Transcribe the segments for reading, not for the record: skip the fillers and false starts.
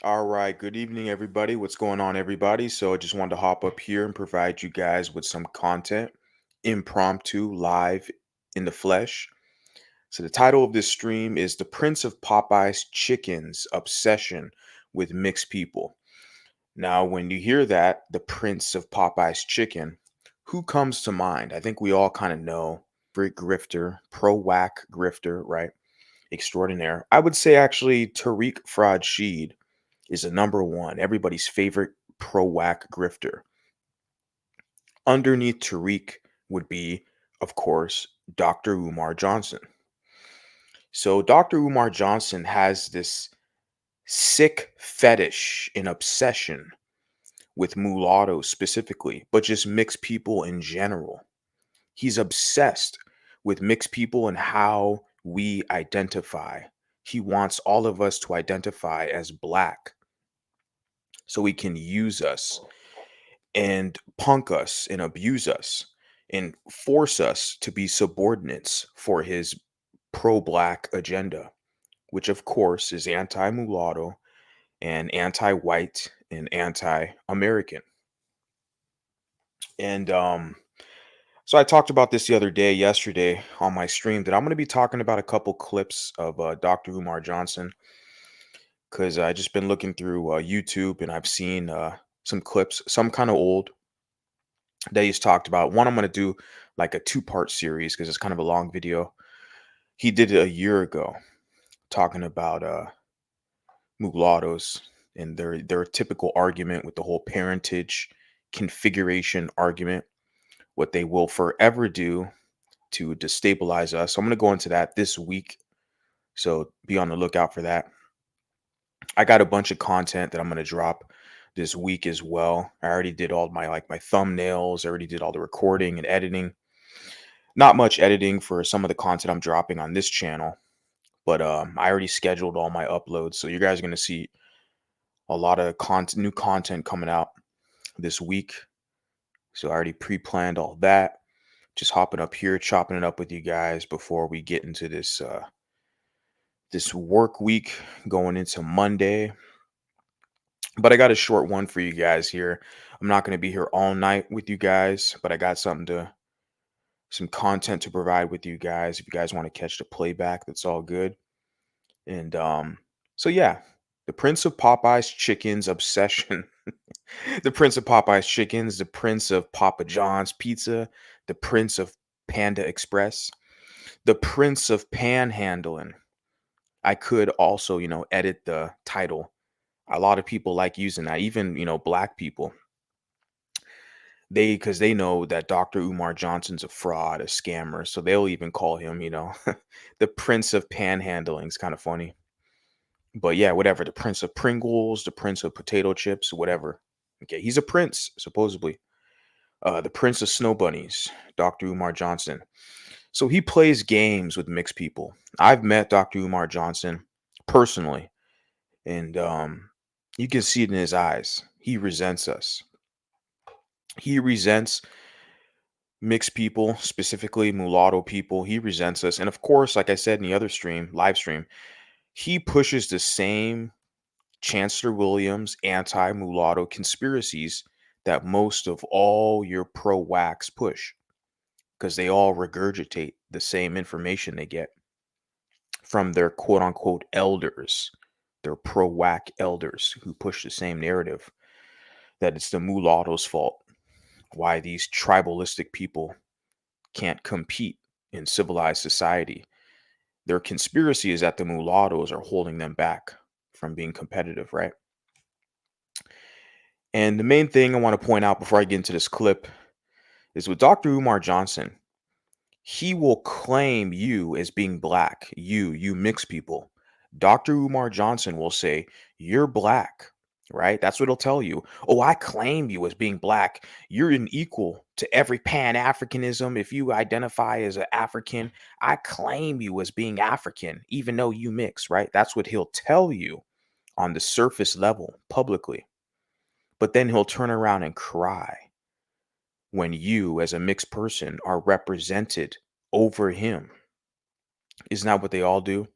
All right, good evening, everybody. What's going on, everybody? So, I just wanted to hop up here and provide you guys with some content, impromptu, live in the flesh. So, the title of this stream is The Prince of Popeye's Chicken's Obsession with Mixed People. Now, when you hear that, the Prince of Popeye's Chicken, who comes to mind? I think we all kind of know Brick Grifter, pro whack grifter, right? Extraordinaire. I would say actually Tariq Fraud Sheed is a number one, everybody's favorite pro whack grifter. Underneath Tariq would be, of course, Dr. Umar Johnson. So Dr. Umar Johnson has this sick fetish and obsession with mulattoes specifically, but just mixed people in general. He's obsessed with mixed people and how we identify. He wants all of us to identify as black so he can use us and punk us and abuse us and force us to be subordinates for his pro black agenda, which of course is anti mulatto and anti white and anti American. And so I talked about this the other day, yesterday on my stream, that I'm going to be talking about a couple clips of Dr. Umar Johnson because I just been looking through YouTube and I've seen some clips, some kind of old, that he's talked about. One, I'm going to do like a two-part series because it's kind of a long video. He did it a year ago talking about mulattoes and their typical argument with the whole parentage configuration argument, what they will forever do to destabilize us. So I'm going to go into that this week. So be on the lookout for that. I got a bunch of content that I'm going to drop this week as well. I already did all my thumbnails. I already did all the recording and editing. Not much editing for some of the content I'm dropping on this channel, but I already scheduled all my uploads, so you guys are gonna see a lot of new content coming out this week. So I already pre-planned all that. Just hopping up here, chopping it up with you guys before we get into this work week going into Monday. But I got a short one for you guys here. I'm not going to be here all night with you guys, but I got some content to provide with you guys. If you guys want to catch the playback, that's all good. And so yeah, the Prince of Popeye's Chicken's obsession. The Prince of Popeye's Chickens, the Prince of Papa John's Pizza, the Prince of Panda Express, the Prince of Panhandling. I could also, edit the title. A lot of people like using that, even, black people. Because they know that Dr. Umar Johnson's a fraud, a scammer. So they'll even call him, the Prince of Panhandling. It's kind of funny. But yeah, whatever. The Prince of Pringles, the Prince of Potato Chips, whatever. Okay, he's a prince, supposedly. The Prince of Snow Bunnies, Dr. Umar Johnson. So he plays games with mixed people. I've met Dr. Umar Johnson personally, and you can see it in his eyes. He resents us. He resents mixed people, specifically mulatto people. He resents us. And of course, like I said in the other live stream, he pushes the same Chancellor Williams anti mulatto conspiracies that most of all your pro wax push, because they all regurgitate the same information they get from their quote unquote elders, their pro whack elders who push the same narrative that it's the mulatto's fault why these tribalistic people can't compete in civilized society. Their conspiracy is that the mulattoes are holding them back from being competitive, right? And the main thing I want to point out before I get into this clip is with Dr. Umar Johnson, he will claim you as being black, you mixed people. Dr. Umar Johnson will say, you're black, right? That's what he'll tell you. Oh, I claim you as being black. You're an equal to every Pan Africanism. If you identify as an African, I claim you as being African, even though you mix, right? That's what he'll tell you on the surface level publicly. But then he'll turn around and cry when you, as a mixed person, are represented over him. Isn't that what they all do?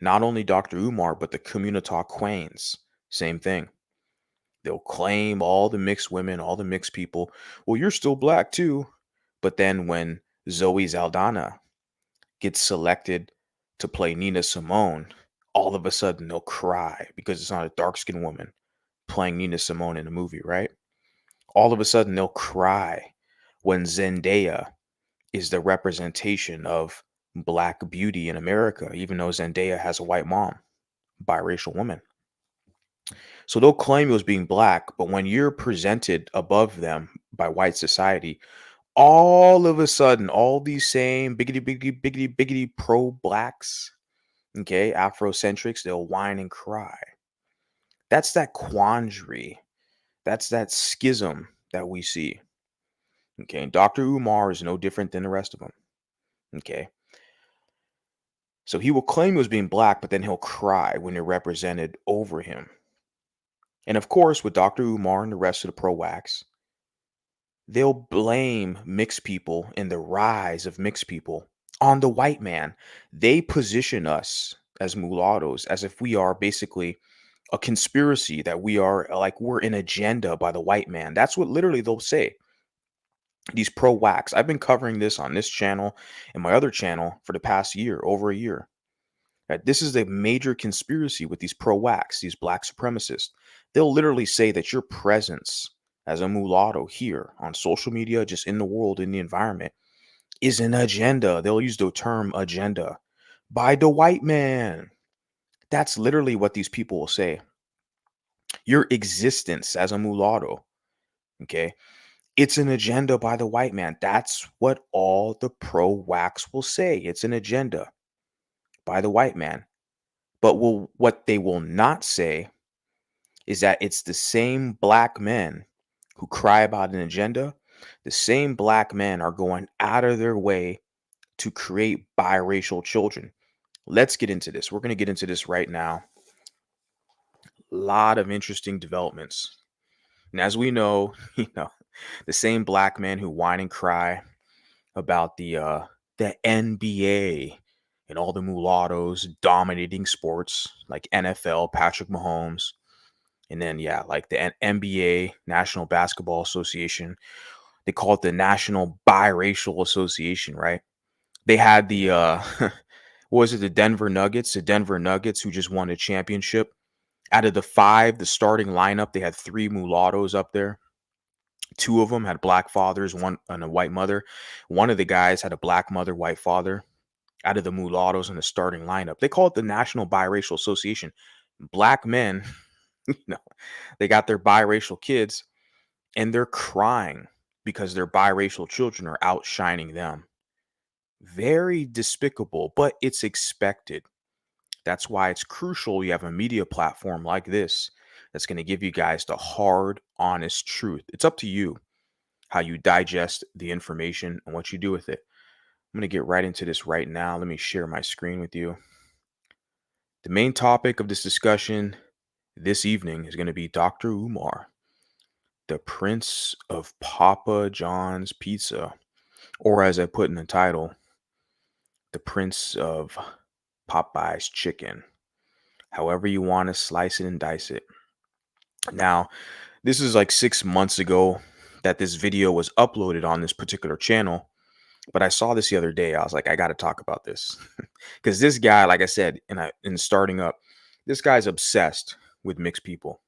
Not only Dr. Umar, but the Communitaw Quains. Same thing. They'll claim all the mixed women, all the mixed people. Well, you're still black too. But then when Zoe Saldana gets selected to play Nina Simone, all of a sudden they'll cry because it's not a dark skinned woman playing Nina Simone in a movie, right? All of a sudden they'll cry when Zendaya is the representation of black beauty in America, even though Zendaya has a white mom, biracial woman. So they'll claim it was being black, but when you're presented above them by white society, all of a sudden, all these same biggity, biggity, biggity, biggity pro blacks, okay, Afrocentrics, they'll whine and cry. That's that quandary. That's that schism that we see. Okay. And Dr. Umar is no different than the rest of them. Okay. So he will claim he was being black, but then he'll cry when they're represented over him. And of course, with Dr. Umar and the rest of the pro wax, they'll blame mixed people and the rise of mixed people on the white man. They position us as mulattoes as if we are basically a conspiracy, that we are like we're an agenda by the white man. That's what literally they'll say. These pro wax. I've been covering this on this channel and my other channel for the past year, over a year. Right? This is a major conspiracy with these pro wax, these black supremacists. They'll literally say that your presence as a mulatto here on social media, just in the world, in the environment, is an agenda. They'll use the term agenda by the white man. That's literally what these people will say. Your existence as a mulatto, okay, it's an agenda by the white man. That's what all the pro wax will say. It's an agenda by the white man. But what they will not say is that it's the same black men who cry about an agenda. The same black men are going out of their way to create biracial children. Let's get into this. We're going to get into this right now. A lot of interesting developments. And as we know, the same black men who whine and cry about the NBA and all the mulattoes dominating sports like NFL, Patrick Mahomes, and then like the NBA, National Basketball Association. They call it the National Biracial Association, right? They had the what was it, the Denver Nuggets? The Denver Nuggets, who just won a championship. Out of the 5, the starting lineup, they had 3 mulattoes up there. 2 of them had black fathers, one and a white mother. One of the guys had a black mother, white father. Out of the mulattoes in the starting lineup, they call it the National Biracial Association. Black men, they got their biracial kids, and they're crying because their biracial children are outshining them. Very despicable, but it's expected. That's why it's crucial you have a media platform like this that's going to give you guys the hard, honest truth. It's up to you how you digest the information and what you do with it. I'm going to get right into this right now. Let me share my screen with you. The main topic of this discussion this evening is going to be Dr. Umar, the Prince of Papa John's Pizza, or as I put in the title, the Prince of Popeye's Chicken. However you want to slice it and dice it. Now, this is like 6 months ago that this video was uploaded on this particular channel, but I saw this the other day. I was like, I got to talk about this because this guy, like I said, in starting up, this guy's obsessed with mixed people.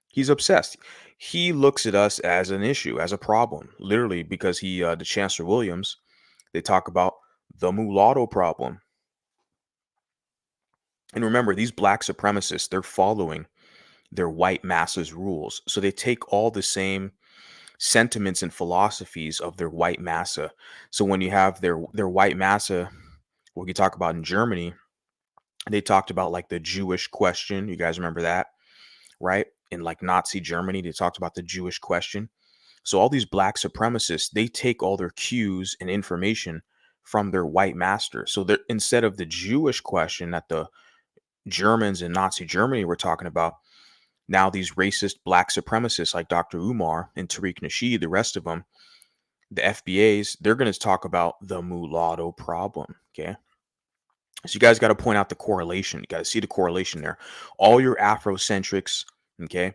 He's obsessed. He looks at us as an issue, as a problem, literally, because the Chancellor Williams, they talk about the mulatto problem. And remember, these black supremacists, they're following their white masses rules. So they take all the same sentiments and philosophies of their white massa. So when you have their white massa, what you talk about in Germany, they talked about like the Jewish question. You guys remember that, right? In like Nazi Germany, they talked about the Jewish question. So all these black supremacists, they take all their cues and information from their white master. So they're, instead of the Jewish question that the Germans in Nazi Germany were talking about, now these racist black supremacists like Dr. Umar and Tariq Nasheed, the rest of them, the FBAs, they're going to talk about the mulatto problem. Okay. So you guys got to point out the correlation. You got to see the correlation there. All your Afrocentrics, Okay.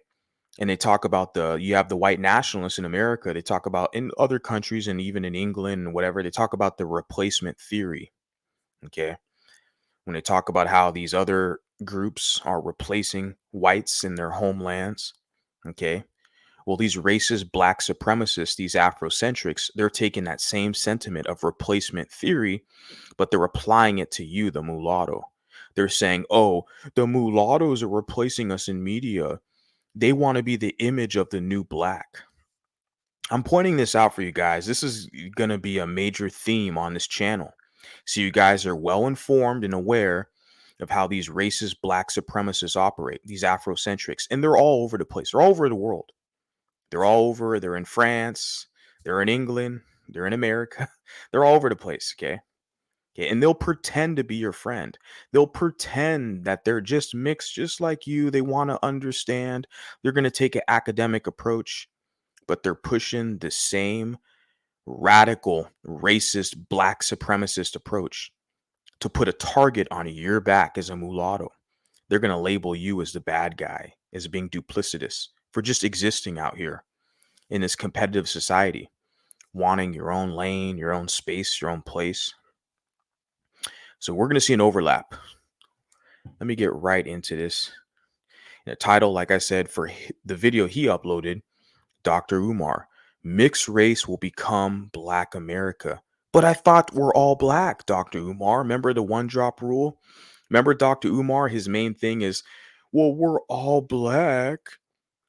And they talk about you have the white nationalists in America. They talk about in other countries and even in England and whatever, they talk about the replacement theory. Okay. When they talk about how these other groups are replacing whites in their homelands. Okay. Well, these racist black supremacists, these Afrocentrics, they're taking that same sentiment of replacement theory, but they're applying it to you, the mulatto. They're saying, oh, the mulattoes are replacing us in media. They want to be the image of the new black. I'm pointing this out for you guys. This is going to be a major theme on this channel. So you guys are well informed and aware of how these racist black supremacists operate, these Afrocentrics, and they're all over the place. They're all over the world. They're all over. They're in France. They're in England. They're in America. They're all over the place. Okay. Okay. And they'll pretend to be your friend. They'll pretend that they're just mixed, just like you. They want to understand. They're going to take an academic approach, but they're pushing the same radical, racist, black supremacist approach to put a target on your back as a mulatto. They're going to label you as the bad guy, as being duplicitous for just existing out here in this competitive society, wanting your own lane, your own space, your own place. So we're going to see an overlap. Let me get right into this. The title, like I said, for the video he uploaded, Dr. Umar, mixed race will become Black America. But I thought we're all black, Dr. Umar. Remember the one drop rule? Remember Dr. Umar? His main thing is, well, we're all black.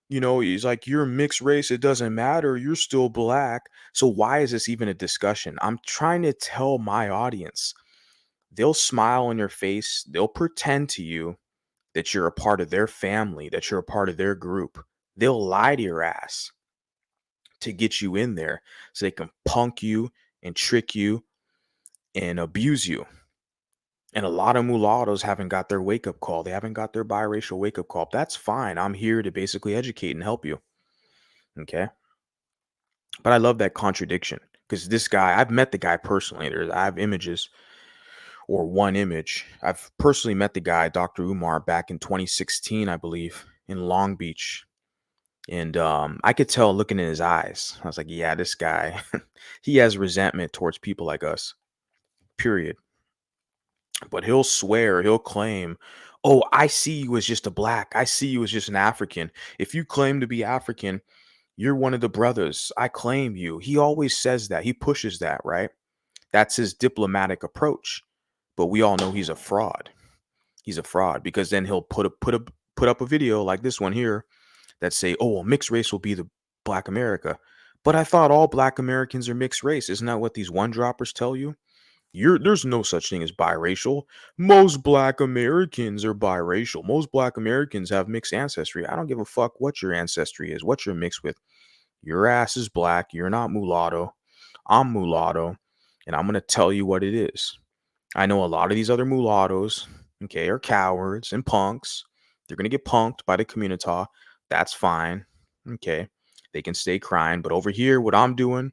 You know, he's like, you're mixed race. It doesn't matter. You're still black. So why is this even a discussion? I'm trying to tell my audience. They'll smile on your face. They'll pretend to you that you're a part of their family, that you're a part of their group. They'll lie to your ass to get you in there so they can punk you and trick you and abuse you. And a lot of mulattoes haven't got their wake up call. They haven't got their biracial wake up call. That's fine. I'm here to basically educate and help you. Okay. But I love that contradiction because this guy, I've met the guy personally. I have images or one image. I've personally met the guy, Dr. Umar, back in 2016, I believe, in Long Beach. And I could tell looking in his eyes. I was like, yeah, this guy, he has resentment towards people like us, period. But he'll swear, he'll claim, oh, I see you as just a black. I see you as just an African. If you claim to be African, you're one of the brothers. I claim you. He always says that. He pushes that, right? That's his diplomatic approach. But we all know he's a fraud. He's a fraud because then he'll put up a video like this one here that say, "Oh, well, mixed race will be the Black America." But I thought all Black Americans are mixed race. Isn't that what these one droppers tell you? There's no such thing as biracial. Most Black Americans are biracial. Most Black Americans have mixed ancestry. I don't give a fuck what your ancestry is, what you're mixed with. Your ass is black. You're not mulatto. I'm mulatto, and I'm gonna tell you what it is. I know a lot of these other mulattoes, okay, are cowards and punks. They're gonna get punked by the community. That's fine. Okay. They can stay crying. But over here, what I'm doing,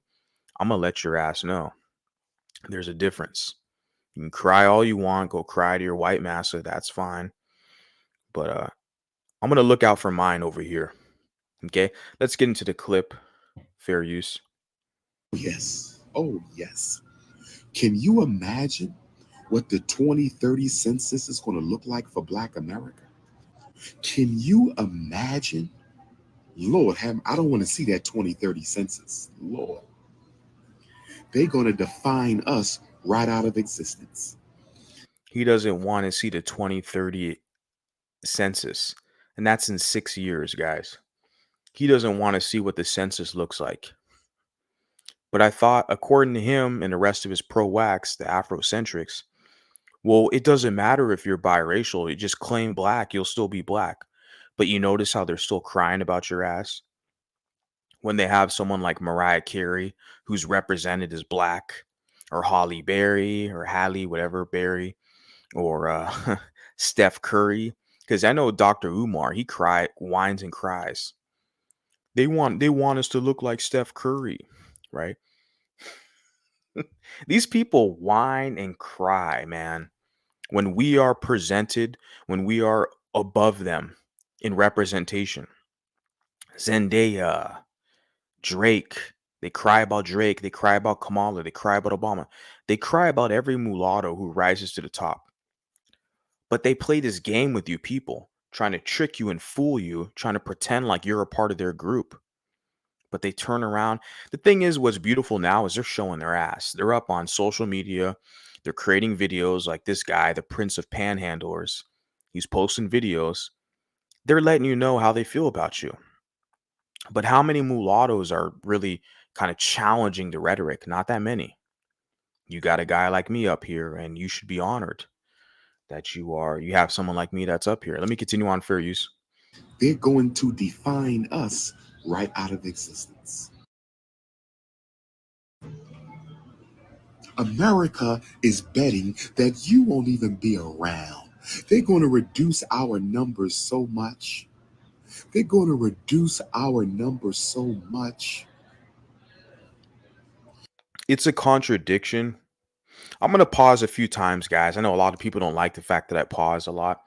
I'm gonna let your ass know. There's a difference. You can cry all you want, go cry to your white massa, that's fine. But I'm gonna look out for mine over here. Okay. Let's get into the clip. Fair use. Yes. Oh, yes. Can you imagine what the 2030 census is going to look like for Black America? Can you imagine? Lord, I don't want to see that 2030 census. Lord, they're going to define us right out of existence. He doesn't want to see the 2030 census. And that's in 6 years, guys. He doesn't want to see what the census looks like. But I thought, according to him and the rest of his pro-wax, the Afrocentrics, well, it doesn't matter if you're biracial. You just claim black, you'll still be black. But you notice how they're still crying about your ass when they have someone like Mariah Carey, who's represented as black, or Holly Berry, or Halle, whatever Berry, or Steph Curry. Because I know Dr. Umar, he whines and cries. They want us to look like Steph Curry, right? These people whine and cry, man. When we are presented, when we are above them, in representation. Zendaya, Drake. They cry about Drake. They cry about Kamala. They cry about Obama. They cry about every mulatto who rises to the top. But they play this game with you people, trying to trick you and fool you, trying to pretend like you're a part of their group. But they turn around. The thing is, what's beautiful now is they're showing their ass. They're up on social media. They're creating videos like this guy, the Prince of Panhandlers. He's posting videos. They're letting you know how they feel about you. But how many mulattoes are really kind of challenging the rhetoric? Not that many. You got a guy like me up here, and you should be honored that you have someone like me that's up here. Let me continue on fair use. They're going to define us right out of existence. America is betting that you won't even be around. They're going to reduce our numbers so much. They're going to reduce our numbers so much. It's a contradiction. I'm going to pause a few times, guys. I know a lot of people don't like the fact that I pause a lot,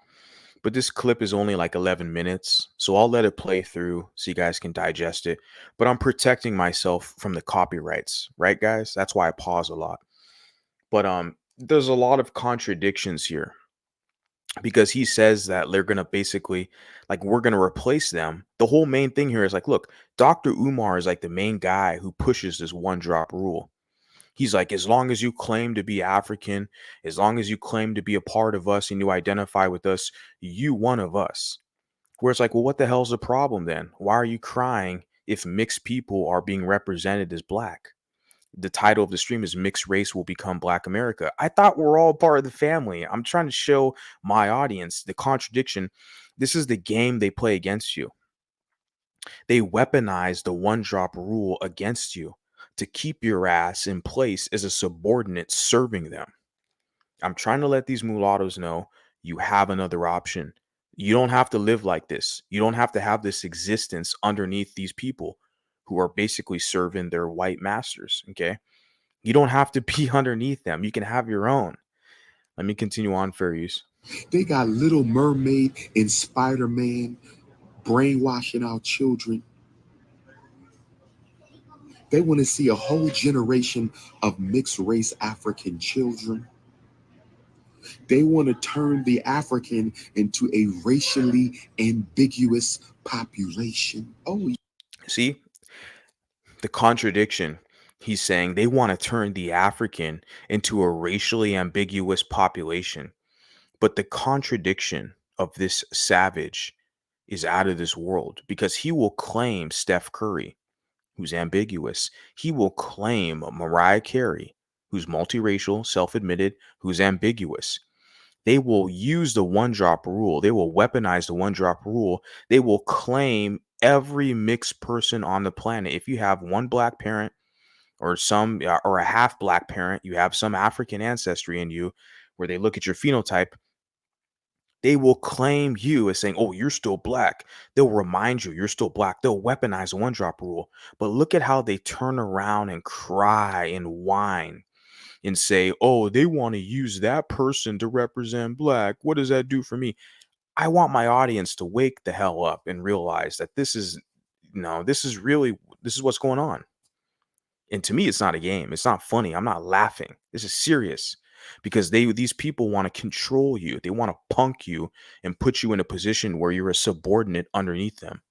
but this clip is only like 11 minutes. So I'll let it play through so you guys can digest it. But I'm protecting myself from the copyrights, right, guys? That's why I pause a lot. But there's a lot of contradictions here because he says that they're going to basically like we're going to replace them. The whole main thing here is like, look, Dr. Umar is like the main guy who pushes this one drop rule. He's like, as long as you claim to be African, as long as you claim to be a part of us and you identify with us, you one of us. Where it's like, well, what the hell's the problem then? Why are you crying if mixed people are being represented as black? The title of the stream is Mixed Race Will Become Black America. I thought we're all part of the family. I'm trying to show my audience the contradiction. This is the game they play against you. They weaponize the one drop rule against you to keep your ass in place as a subordinate serving them. I'm trying to let these mulattoes know you have another option. You don't have to live like this. You don't have to have this existence underneath these people who are basically serving their white masters. Okay. You don't have to be underneath them. You can have your own. Let me continue on, fair use. They got Little Mermaid and Spider-Man brainwashing our children. They want to see a whole generation of mixed race African children. They want to turn the African into a racially ambiguous population. Oh, See the contradiction. He's saying they want to turn the African into a racially ambiguous population. But the contradiction of this savage is out of this world because he will claim Steph Curry, who's ambiguous. He will claim Mariah Carey, who's multiracial, self admitted, who's ambiguous. They will use the one drop rule. They will weaponize the one drop rule. They will claim every mixed person on the planet. If you have one black parent or some or a half black parent, you have some African ancestry in you where they look at your phenotype, they will claim you as saying, oh, you're still black. They'll remind you you're still black. They'll weaponize the one drop rule. But look at how they turn around and cry and whine and say, oh, they want to use that person to represent black. What does that do for me? I want my audience to wake the hell up and realize that this is, no, this is really, this is what's going on. And to me, it's not a game. It's not funny. I'm not laughing. This is serious because these people want to control you. They want to punk you and put you in a position where you're a subordinate underneath them,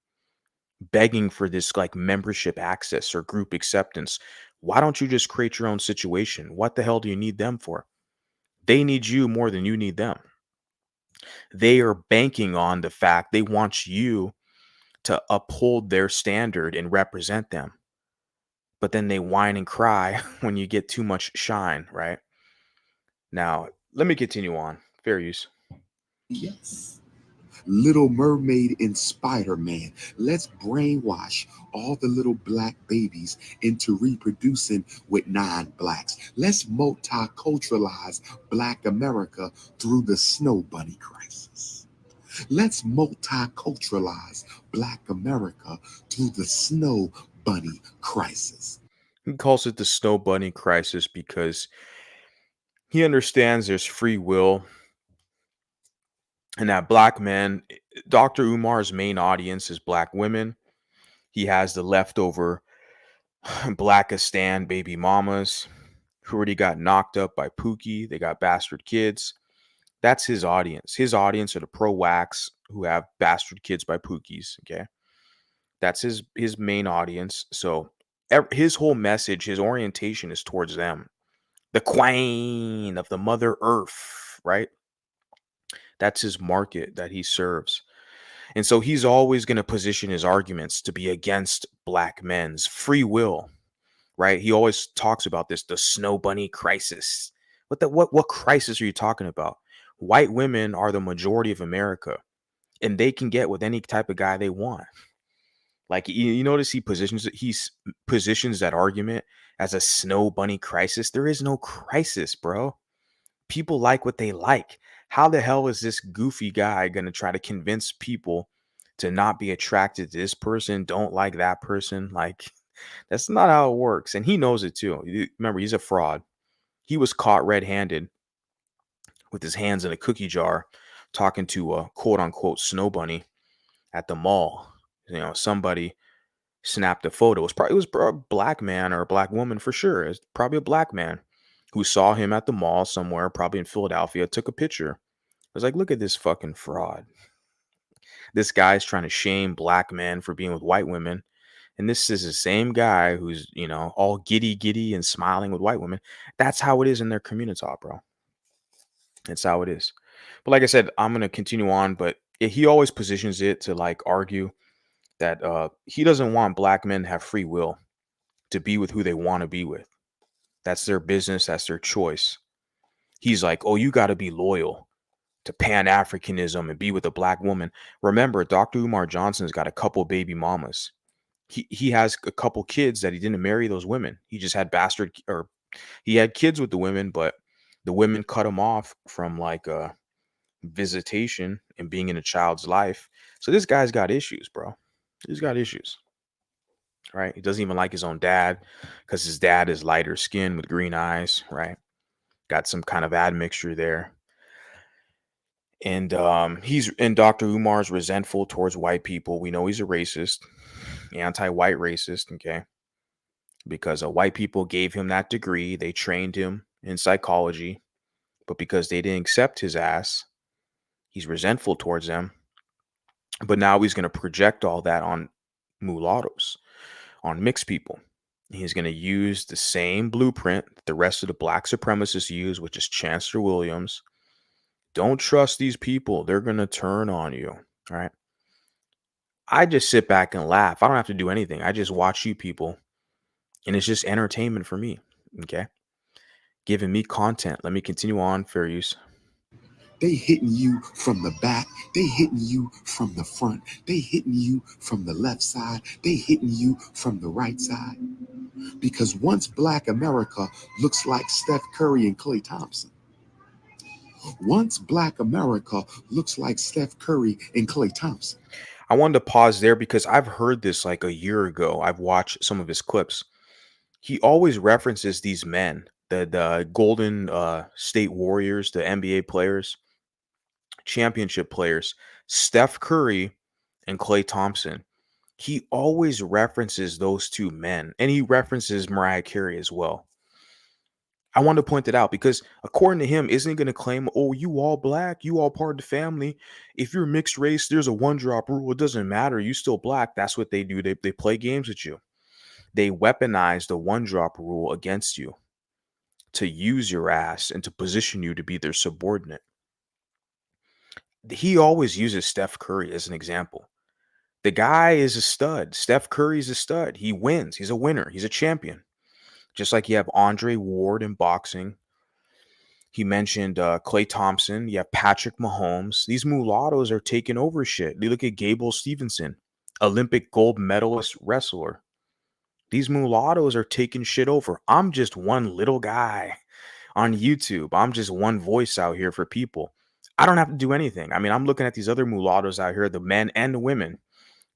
begging for this like membership access or group acceptance. Why don't you just create your own situation? What the hell do you need them for? They need you more than you need them. They are banking on the fact they want you to uphold their standard and represent them. But then they whine and cry when you get too much shine, right? Now, let me continue on. Fair use. yes. Little Mermaid and Spider-Man. Let's brainwash all the little black babies into reproducing with non-blacks. Let's multiculturalize Black America through the Snow Bunny crisis. Let's multiculturalize Black America through the Snow Bunny crisis. He calls it the Snow Bunny crisis because he understands there's free will and that black men Dr. Umar's main audience is black women. He has the leftover Blackistan baby mamas who already got knocked up by Pookie. They got bastard kids. That's his audience. His audience are the pro whacks who have bastard kids by Pookies. Okay. That's his main audience. So his whole message, his orientation is towards them. The queen of the Mother Earth, right? That's his market that he serves. And so he's always going to position his arguments to be against black men's free will, right? He always talks about this, the snow bunny crisis. What crisis are you talking about? White women are the majority of America, and they can get with any type of guy they want. Like you notice he positions that argument as a snow bunny crisis. There is no crisis, bro. People like what they like. How the hell is this goofy guy going to try to convince people to not be attracted to this person, don't like that person? Like, that's not how it works. And he knows it too. Remember, he's a fraud. He was caught red handed with his hands in a cookie jar talking to a quote unquote snow bunny at the mall. Somebody snapped a photo. It was a black man or a black woman for sure. It's probably a black man who saw him at the mall somewhere, probably in Philadelphia, took a picture. I was like, look at this fucking fraud. This guy's trying to shame black men for being with white women. And this is the same guy who's, all giddy and smiling with white women. That's how it is in their community, bro. That's how it is. But like I said, I'm going to continue on. But he always positions it to like argue that he doesn't want black men to have free will to be with who they want to be with. That's their business. That's their choice. He's like, oh, you got to be loyal to Pan-Africanism and be with a black woman. Remember, Dr. Umar Johnson's got a couple baby mamas. He has a couple kids that he didn't marry those women. He just had he had kids with the women, but the women cut him off from like visitation and being in a child's life. So this guy's got issues, bro. He's got issues, right? He doesn't even like his own dad because his dad is lighter skinned with green eyes, right? Got some kind of admixture there. And Dr. Umar's resentful towards white people. We know he's a racist, anti-white racist, okay? Because white people gave him that degree, they trained him in psychology, but because they didn't accept his ass, he's resentful towards them. But now he's going to project all that on mulattoes, on mixed people. He's going to use the same blueprint that the rest of the black supremacists use, which is Chancellor Williams. Don't trust these people. They're going to turn on you. All right. I just sit back and laugh. I don't have to do anything. I just watch you people. And it's just entertainment for me. Okay. Giving me content. Let me continue on. Fair use. They hitting you from the back. They hitting you from the front. They hitting you from the left side. They hitting you from the right side. Because once Black America looks like Steph Curry and Klay Thompson. Once Black America looks like Steph Curry and Klay Thompson. I wanted to pause there because I've heard this like a year ago. I've watched some of his clips. He always references these men, the Golden State Warriors, the NBA players, championship players, Steph Curry and Klay Thompson. He always references those two men, and he references Mariah Carey as well. I want to point it out because according to him, isn't he going to claim, oh, you all black, you all part of the family. If you're mixed race, there's a one drop rule. It doesn't matter. You still black. That's what they do. They play games with you. They weaponize the one drop rule against you to use your ass and to position you to be their subordinate. He always uses Steph Curry as an example. The guy is a stud. Steph Curry is a stud. He wins. He's a winner. He's a champion. Just like you have Andre Ward in boxing. He mentioned Klay Thompson. You have Patrick Mahomes. These mulattoes are taking over shit. You look at Gable Stevenson, Olympic gold medalist wrestler. These mulattoes are taking shit over. I'm just one little guy on YouTube. I'm just one voice out here for people. I don't have to do anything. I mean, I'm looking at these other mulattoes out here, the men and the women.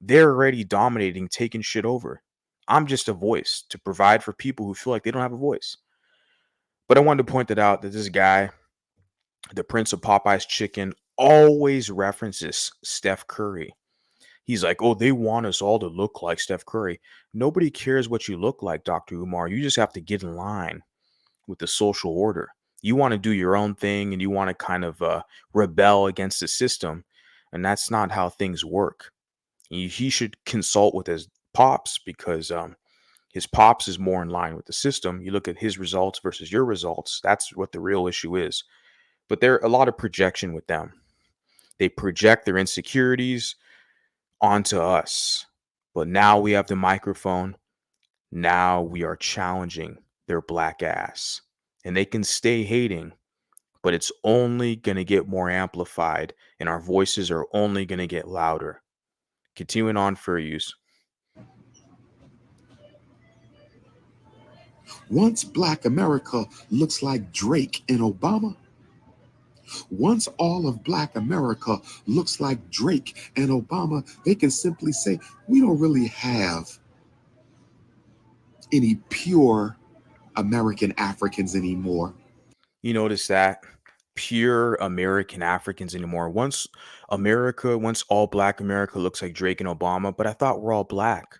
They're already dominating, taking shit over. I'm just a voice to provide for people who feel like they don't have a voice. But I wanted to point it out that this guy, the Prince of Popeye's chicken, always references Steph Curry. He's like, oh, they want us all to look like Steph Curry. Nobody cares what you look like, Dr. Umar. You just have to get in line with the social order. You want to do your own thing and you want to kind of rebel against the system. And that's not how things work. He should consult with his pops because his pops is more in line with the system. You look at his results versus your results. That's what the real issue is. But there are a lot of projection with them. They project their insecurities onto us. But now we have the microphone. Now we are challenging their black ass. And they can stay hating, but it's only going to get more amplified and our voices are only going to get louder. Continuing on for use. Once Black America looks like Drake and Obama, once all of Black America looks like Drake and Obama, they can simply say, we don't really have any pure American Africans anymore. You notice that? Pure American Africans anymore. Once all black America looks like Drake and Obama, but I thought we're all black,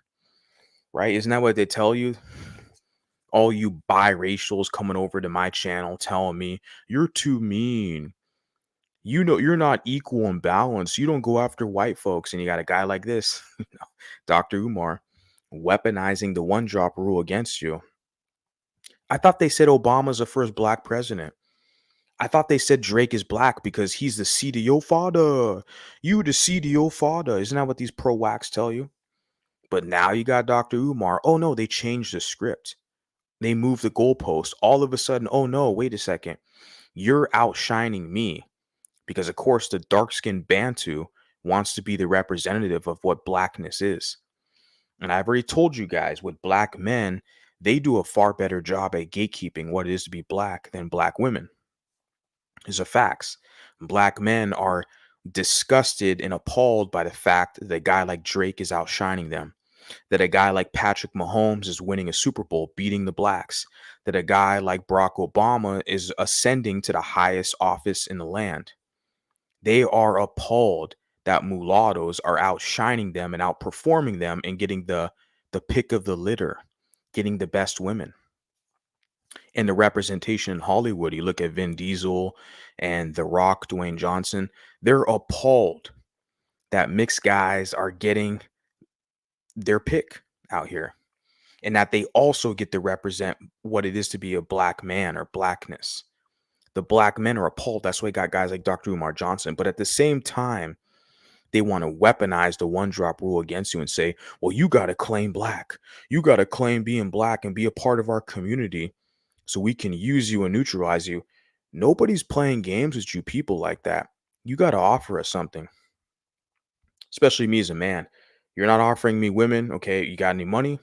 right? Isn't that what they tell you? All you biracials coming over to my channel telling me you're too mean. You know you're not equal and balanced. You don't go after white folks, and you got a guy like this, Dr. Umar, weaponizing the one drop rule against you. I thought they said Obama's the first black president. I thought they said Drake is black because he's the CDO father. You the CDO father. Isn't that what these pro-wax tell you? But now you got Dr. Umar. Oh no, they changed the script. They moved the goalpost. All of a sudden, oh no, wait a second. You're outshining me. Because of course the dark-skinned Bantu wants to be the representative of what blackness is. And I've already told you guys, with black men, they do a far better job at gatekeeping what it is to be black than black women. These are facts. Black men are disgusted and appalled by the fact that a guy like Drake is outshining them, that a guy like Patrick Mahomes is winning a Super Bowl, beating the blacks, that a guy like Barack Obama is ascending to the highest office in the land. They are appalled that mulattoes are outshining them and outperforming them and getting the pick of the litter, getting the best women. And the representation in Hollywood, you look at Vin Diesel and The Rock, Dwayne Johnson, they're appalled that mixed guys are getting their pick out here and that they also get to represent what it is to be a black man or blackness. The black men are appalled. That's why we got guys like Dr. Umar Johnson. But at the same time, they want to weaponize the one drop rule against you and say, well, you got to claim black. You got to claim being black and be a part of our community so we can use you and neutralize you. Nobody's playing games with you people like that. You got to offer us something, especially me as a man. You're not offering me women. Okay. You got any money?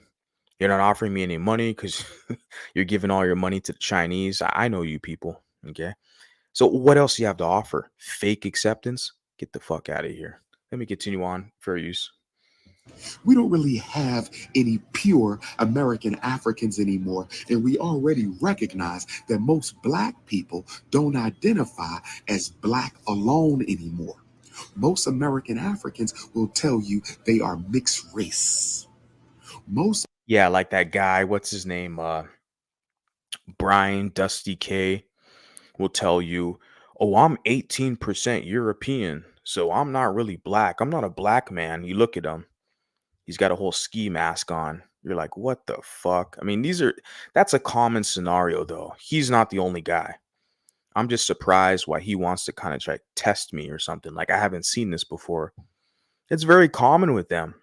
You're not offering me any money because you're giving all your money to the Chinese. I know you people. Okay. So what else do you have to offer? Fake acceptance? Get the fuck out of here. Let me continue on for use. We don't really have any pure American Africans anymore. And we already recognize that most Black people don't identify as Black alone anymore. Most American Africans will tell you they are mixed race. Most Yeah, like that guy, what's his name? Brian Dusty K will tell you, oh, I'm 18% European, so I'm not really black. I'm not a black man. You look at him, he's got a whole ski mask on. You're like, what the fuck? I mean, that's a common scenario though. He's not the only guy. I'm just surprised why he wants to kind of try to test me or something. Like, I haven't seen this before. It's very common with them.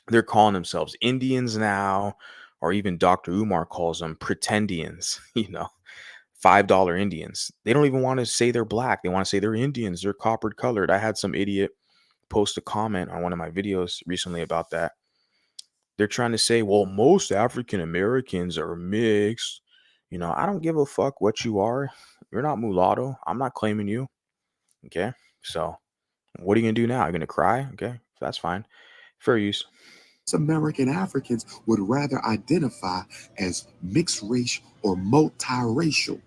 They're calling themselves Indians now, or even Dr. Umar calls them Pretendians, $5 Indians. They don't even want to say they're black. They want to say they're Indians. They're coppered colored. I had some idiot post a comment on one of my videos recently about that. They're trying to say, well, most African Americans are mixed. I don't give a fuck what you are. You're not mulatto. I'm not claiming you. Okay. So what are you going to do now? You're going to cry? Okay. That's fine. Fair use. American Africans would rather identify as mixed race or multiracial.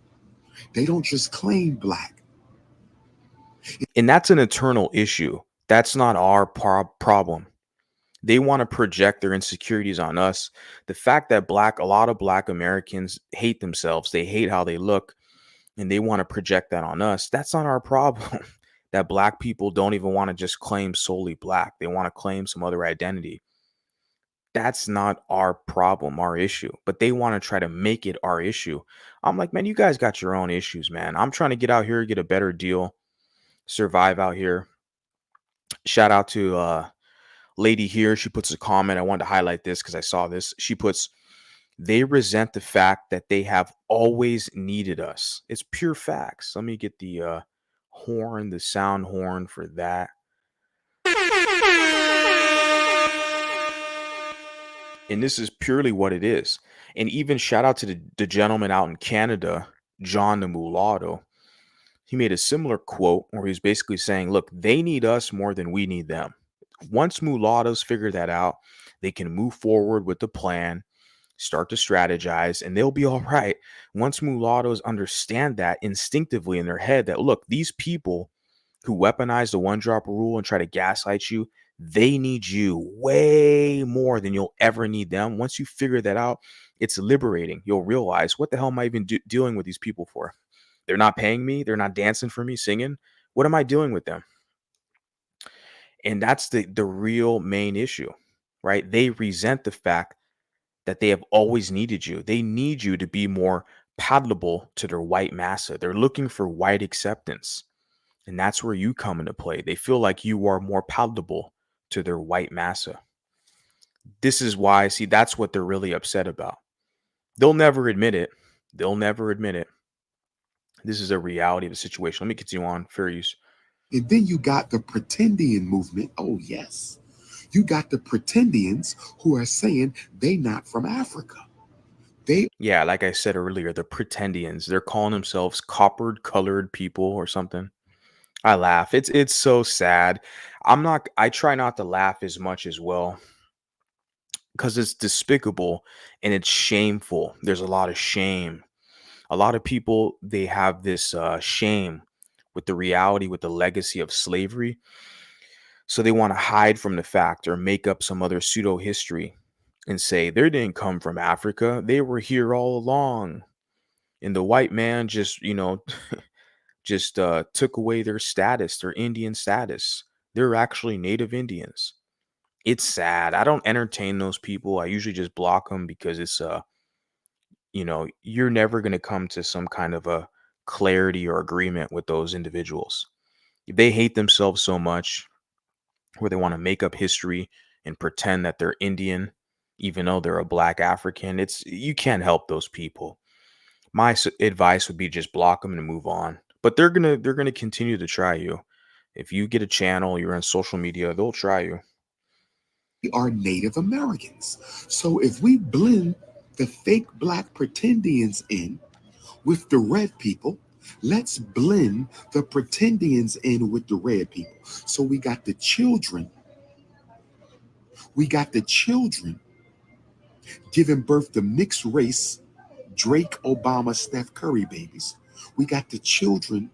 They don't just claim Black. And that's an eternal issue. That's not our problem. They want to project their insecurities on us. The fact that a lot of black Americans hate themselves, they hate how they look, and they want to project that on us. That's not our problem. That black people don't even want to just claim solely black. They want to claim some other identity. That's not our problem, our issue. But they want to try to make it our issue. I'm like, man, you guys got your own issues, man. I'm trying to get out here, get a better deal, survive out here. Shout out to lady here. She puts a comment. I wanted to highlight this because I saw this. She puts, they resent the fact that they have always needed us. It's pure facts. Let me get the horn, the sound horn for that. And this is purely what it is. And even shout out to the gentleman out in Canada, John the Mulatto. He made a similar quote where he's basically saying, look, they need us more than we need them. Once mulattoes figure that out, they can move forward with the plan, start to strategize, and they'll be all right. Once mulattoes understand that instinctively in their head that, look, these people who weaponize the one drop rule and try to gaslight you, they need you way more than you'll ever need them. Once you figure that out, it's liberating. You'll realize, what the hell am I even dealing with these people for? They're not paying me. They're not dancing for me, singing. What am I doing with them? And that's the real main issue, right? They resent the fact that they have always needed you. They need you to be more palatable to their white massa. They're looking for white acceptance. And that's where you come into play. They feel like you are more palatable to their white massa. This is why, see, that's what they're really upset about. They'll never admit it. They'll never admit it. This is a reality of the situation. Let me continue on. Fair use. And then you got the Pretendian movement. Oh, yes. You got the Pretendians who are saying they not from Africa. They Yeah, like I said earlier, the Pretendians, they're calling themselves coppered colored people or something. I laugh. It's so sad. I try not to laugh as much as well because it's despicable and it's shameful. There's a lot of shame. A lot of people, they have this shame with the reality, with the legacy of slavery. So they want to hide from the fact or make up some other pseudo history and say they didn't come from Africa. They were here all along. And the white man just, just took away their status, their Indian status. They're actually native Indians. It's sad. I don't entertain those people. I usually just block them because it's you're never going to come to some kind of a clarity or agreement with those individuals. They hate themselves so much where they want to make up history and pretend that they're Indian even though they're a black African. It's you can't help those people. My advice would be just block them and move on. But they're gonna continue to try you. If you get a channel, you're on social media, they'll try you. are Native Americans. So if we blend the fake black Pretendians in with the red people, let's blend the Pretendians in with the red people. So we got the children giving birth to mixed race Drake, Obama, Steph Curry babies. We got the children.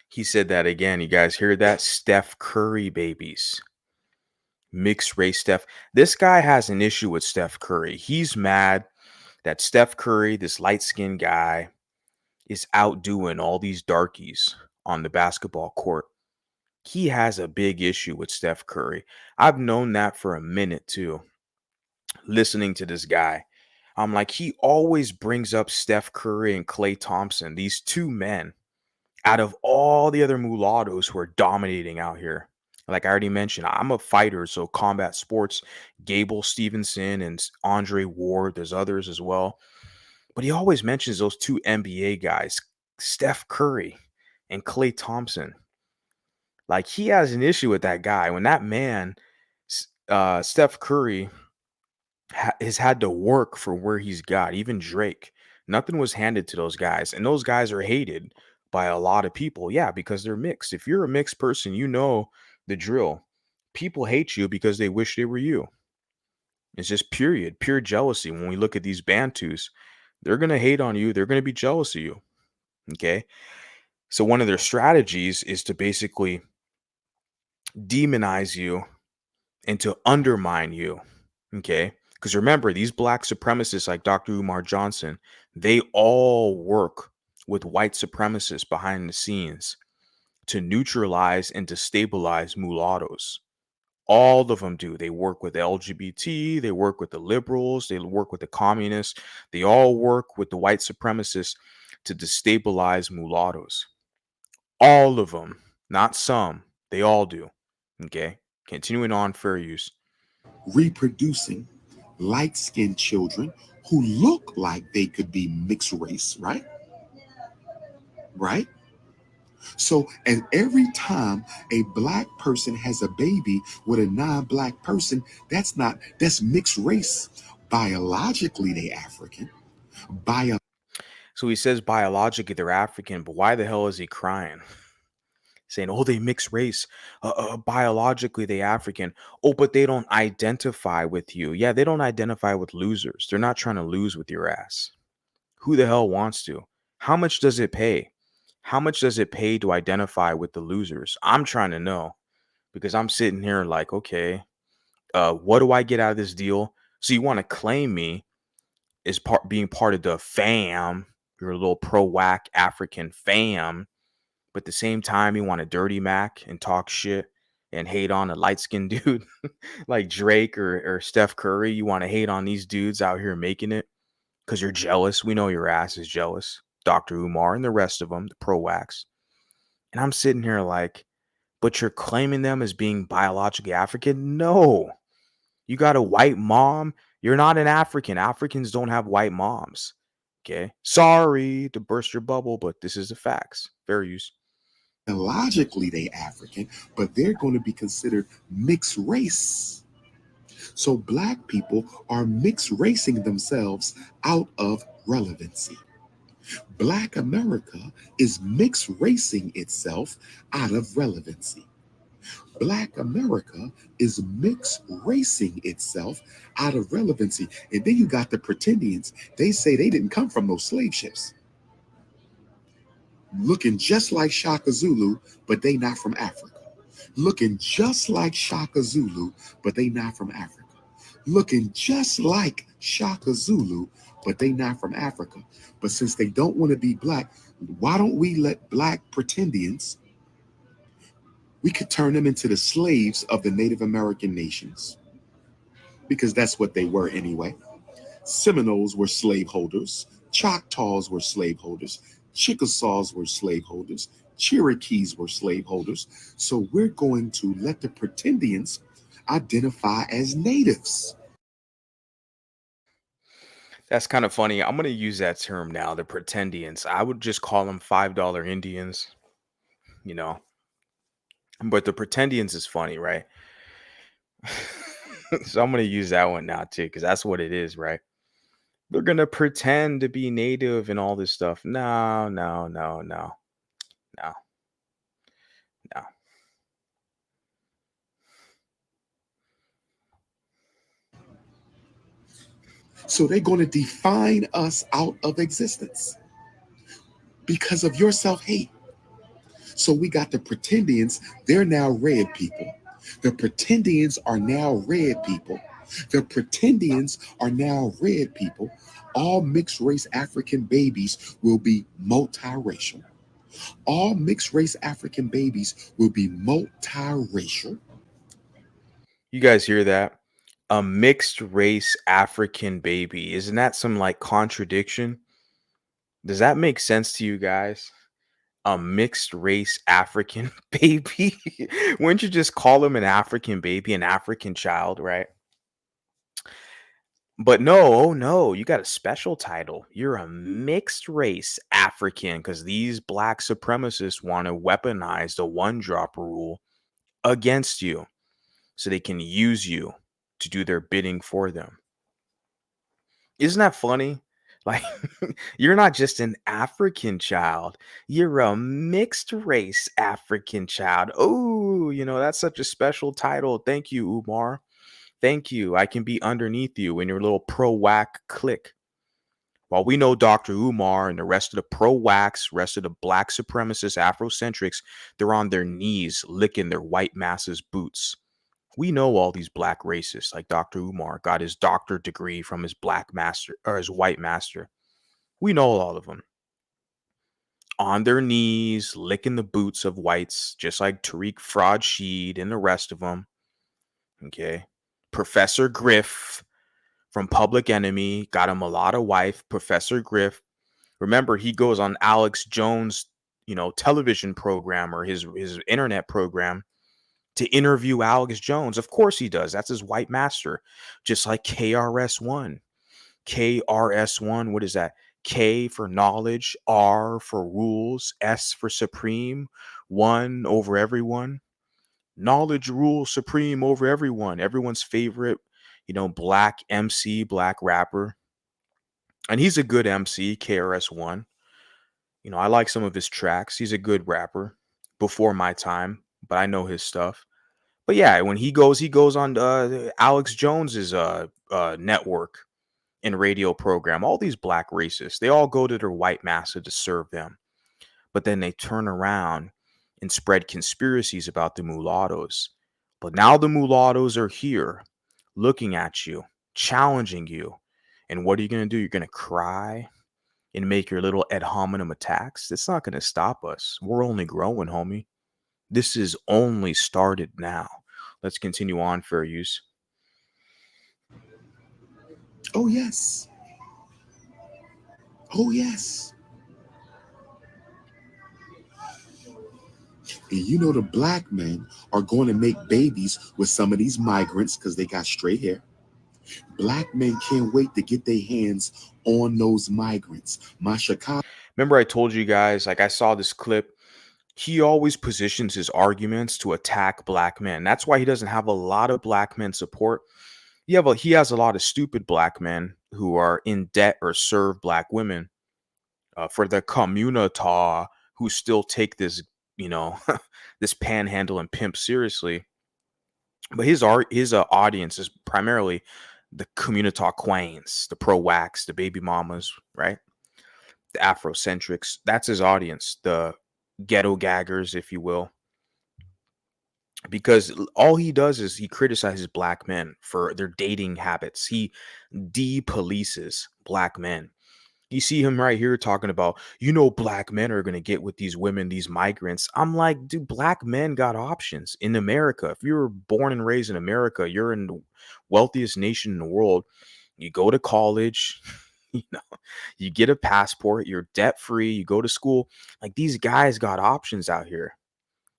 He said that again. You guys hear that? Steph Curry babies. Mixed race Steph. This guy has an issue with Steph Curry. He's mad that Steph Curry, this light-skinned guy, is outdoing all these darkies on the basketball court. He has a big issue with Steph Curry. I've known that for a minute too. Listening to this guy, I'm like, he always brings up Steph Curry and Klay Thompson, these two men, out of all the other mulattoes who are dominating out here. Like I already mentioned, I'm a fighter, so combat sports, Gable Stevenson and Andre Ward, there's others as well. But he always mentions those two NBA guys, Steph Curry and Klay Thompson. Like he has an issue with that guy. When that man, Steph Curry, has had to work for where he's got, even Drake. Nothing was handed to those guys. And those guys are hated by a lot of people. Yeah, because they're mixed. If you're a mixed person, you know the drill. People hate you because they wish they were you. It's just pure jealousy. When we look at these Bantus, they're going to hate on you. They're going to be jealous of you. Okay. So one of their strategies is to basically demonize you and to undermine you. Okay. Because remember, these black supremacists like Dr. Umar Johnson, they all work with white supremacists behind the scenes to neutralize and to stabilize mulattoes. All of them do. They work with LGBT, they work with the liberals, they work with the communists, they all work with the white supremacists to destabilize mulattoes. All of them, not some, they all do. Okay. Continuing on, fair use. reproducing light-skinned children who look like they could be mixed race, right? Right? So, and every time a black person has a baby with a non-black person, that's mixed race. Biologically, they African. Bio So he says biologically they're African, but why the hell is he crying? Saying, oh, they mix race. Biologically, they African. Oh, but they don't identify with you. Yeah, they don't identify with losers. They're not trying to lose with your ass. Who the hell wants to? How much does it pay? How much does it pay to identify with the losers? I'm trying to know because I'm sitting here like, okay, what do I get out of this deal? So you want to claim me as being part of the fam? You're a little pro whack African fam, but at the same time, you want to dirty Mac and talk shit and hate on a light skinned dude like Drake or Steph Curry. You want to hate on these dudes out here making it because you're jealous. We know your ass is jealous. Dr. Umar and the rest of them, the pro wax. And I'm sitting here like, but you're claiming them as being biologically African? No. You got a white mom. You're not an African. Africans don't have white moms. Okay. Sorry to burst your bubble, but this is the facts. Fair use. Biologically, they African, but they're going to be considered mixed race. So black people are mixed racing themselves out of relevancy. Black America is mixed racing itself out of relevancy. Black America is mixed racing itself out of relevancy. And then you got the Pretendians. They say they didn't come from those slave ships. Looking just like Shaka Zulu, but they not from Africa. Looking just like Shaka Zulu, but they not from Africa. Looking just like Shaka Zulu, but they not from Africa. But since they don't want to be black, why don't we let black Pretendians, we could turn them into the slaves of the Native American nations, because that's what they were anyway. Seminoles were slaveholders, Choctaws were slaveholders, Chickasaws were slaveholders, Cherokees were slaveholders. So we're going to let the Pretendians identify as natives. That's kind of funny. I'm going to use that term now, the Pretendians. I would just call them $5 Indians, you know. But the Pretendians is funny, right? So I'm going to use that one now too, because that's what it is, right? They're going to pretend to be native and all this stuff. No, no, no, no, no, no. So they're going to define us out of existence because of your self hate. So we got the Pretendians, they're now red people. The Pretendians are now red people. The Pretendians are now red people. All mixed race African babies will be multiracial. All mixed race African babies will be multiracial. You guys hear that? A mixed race African baby. Isn't that some like contradiction? Does that make sense to you guys? A mixed race African baby? Wouldn't you just call him an African baby, an African child, right? But no, oh no, you got a special title. You're a mixed race African because these black supremacists want to weaponize the one drop rule against you so they can use you to do their bidding for them. Isn't that funny? Like, you're not just an African child, you're a mixed race African child. Oh, that's such a special title. Thank you, Umar. Thank you. I can be underneath you in your little pro whack clique. While we know Dr. Umar and the rest of the pro-wax, rest of the black supremacist Afrocentrics, they're on their knees licking their white masses' boots. We know all these black racists, like Dr. Umar got his doctorate degree from his black master or his white master. We know all of them on their knees, licking the boots of whites, just like Tariq Fraud Sheed and the rest of them. Okay. Professor Griff from Public Enemy got a mulatto wife, Professor Griff. Remember, he goes on Alex Jones, television program or his internet program to interview Alex Jones. Of course he does. That's his white master. Just like KRS-One. KRS-One, what is that? K for knowledge, R for rules, S for supreme, one over everyone. Knowledge rules supreme over everyone. Everyone's favorite, black MC, black rapper. And he's a good MC, KRS-One. I like some of his tracks. He's a good rapper before my time, but I know his stuff. But yeah, when he goes on Alex Jones's network and radio program. All these black racists, they all go to their white master to serve them. But then they turn around and spread conspiracies about the mulattoes. But now the mulattoes are here looking at you, challenging you. And what are you going to do? You're going to cry and make your little ad hominem attacks? It's not going to stop us. We're only growing, homie. This is only started now. Let's continue on, fair use. Oh, yes. Oh, yes. And you know, the black men are going to make babies with some of these migrants because they got straight hair. Black men can't wait to get their hands on those migrants. My Chicago. Remember, I told you guys, like, I saw this clip. He always positions his arguments to attack black men. That's why he doesn't have a lot of black men support. He has a lot of stupid black men who are in debt or serve black women for the communita who still take this, this panhandle and pimp seriously. But his audience is primarily the communita queens, the pro wax, the baby mamas, right? The Afrocentrics. That's his audience, the ghetto gaggers, if you will. Because all he does is he criticizes black men for their dating habits. He de-polices black men. You see him right here talking about, black men are going to get with these women, these migrants. I'm like, dude, black men got options in America. If you were born and raised in America, you're in the wealthiest nation in the world. You go to college, you know, you get a passport, you're debt free, you go to school. Like, these guys got options out here.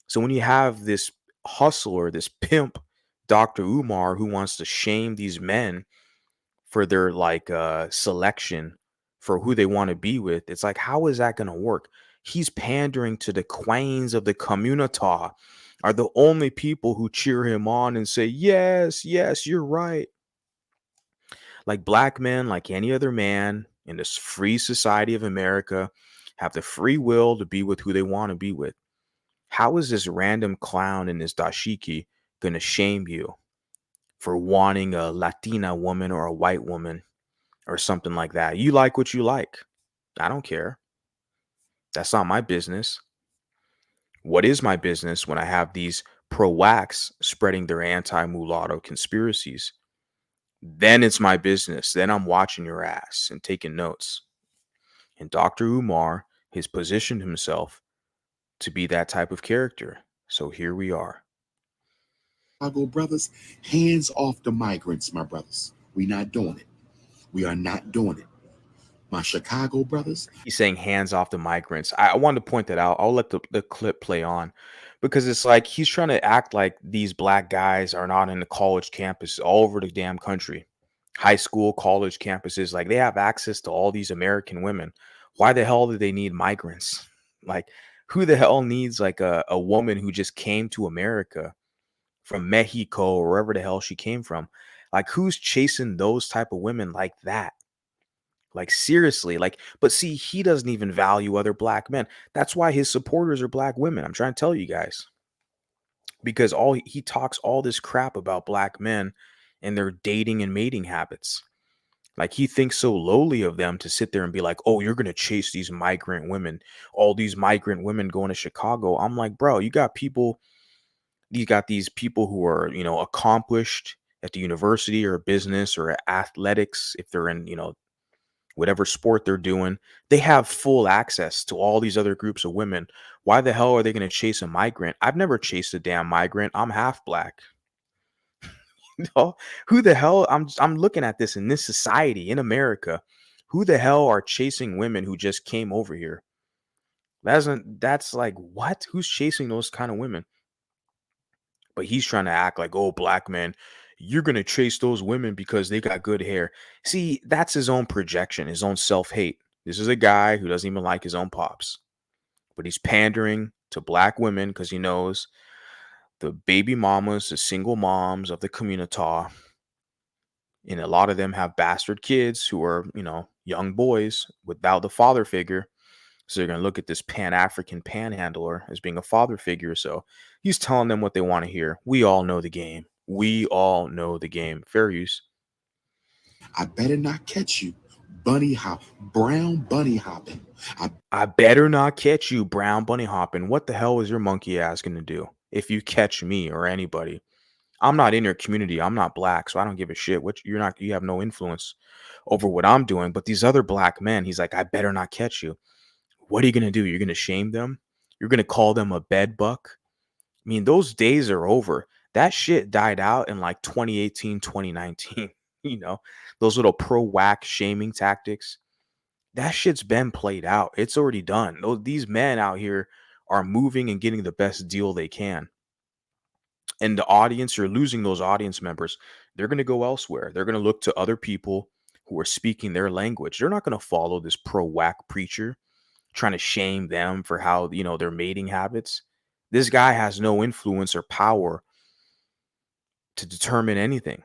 So when you have this hustler, this pimp, Dr. Umar, who wants to shame these men for their selection for who they want to be with, it's like, how is that going to work? He's pandering to the queens of the communita, are the only people who cheer him on and say, yes, yes, you're right. Like, black men, like any other man in this free society of America, have the free will to be with who they want to be with. How is this random clown in this dashiki going to shame you for wanting a Latina woman or a white woman or something like that? You like what you like. I don't care. That's not my business. What is my business when I have these pro-wax spreading their anti-mulatto conspiracies? Then it's my business. Then I'm watching your ass and taking notes. And Dr. Umar has positioned himself to be that type of character. So here we are. Chicago brothers, hands off the migrants, my brothers. We not doing it. We are not doing it. My Chicago brothers. He's saying hands off the migrants. I wanted to point that out. I'll let the clip play on because it's like he's trying to act like these black guys are not in the college campus all over the damn country. High school, college campuses, like they have access to all these American women. Why the hell do they need migrants? Like, who the hell needs like a woman who just came to America from Mexico or wherever the hell she came from? Like, who's chasing those type of women like that? Like, seriously, like, but see, he doesn't even value other black men. That's why his supporters are black women. I'm trying to tell you guys, because he talks all this crap about black men and their dating and mating habits. Like he thinks so lowly of them to sit there and be like, "Oh, you're gonna chase these migrant women, all these migrant women going to Chicago." I'm like, bro, you got these people who are, accomplished at the university or business or athletics, if they're in, whatever sport they're doing, they have full access to all these other groups of women. Why the hell are they going to chase a migrant? I've never chased a damn migrant. I'm half black. know, who the hell I'm looking at this in this society in America. Who the hell are chasing women who just came over here? That's like what? Who's chasing those kind of women? But he's trying to act like, oh, black men, you're gonna chase those women because they got good hair. See, that's his own projection, his own self-hate. This is a guy who doesn't even like his own pops, but he's pandering to black women because he knows the baby mamas, the single moms of the community, and a lot of them have bastard kids who are, young boys without the father figure. So they're going to look at this Pan-African panhandler as being a father figure. So he's telling them what they want to hear. We all know the game. We all know the game. Fair use. I better not catch you brown bunny hopping. I better not catch you brown bunny hopping. What the hell is your monkey ass going to do if you catch me or anybody? I'm not in your community. I'm not black, so I don't give a shit. What you have no influence over what I'm doing. But these other black men, he's like, I better not catch you. What are you gonna do? You're gonna shame them? You're gonna call them a bed buck? I mean, those days are over. That shit died out in like 2018, 2019. Those little pro whack shaming tactics. That shit's been played out. It's already done. These men out here are moving and getting the best deal they can. And the audience, you're losing those audience members. They're going to go elsewhere. They're going to look to other people who are speaking their language. They're not going to follow this pro whack preacher trying to shame them for how, their mating habits. This guy has no influence or power to determine anything.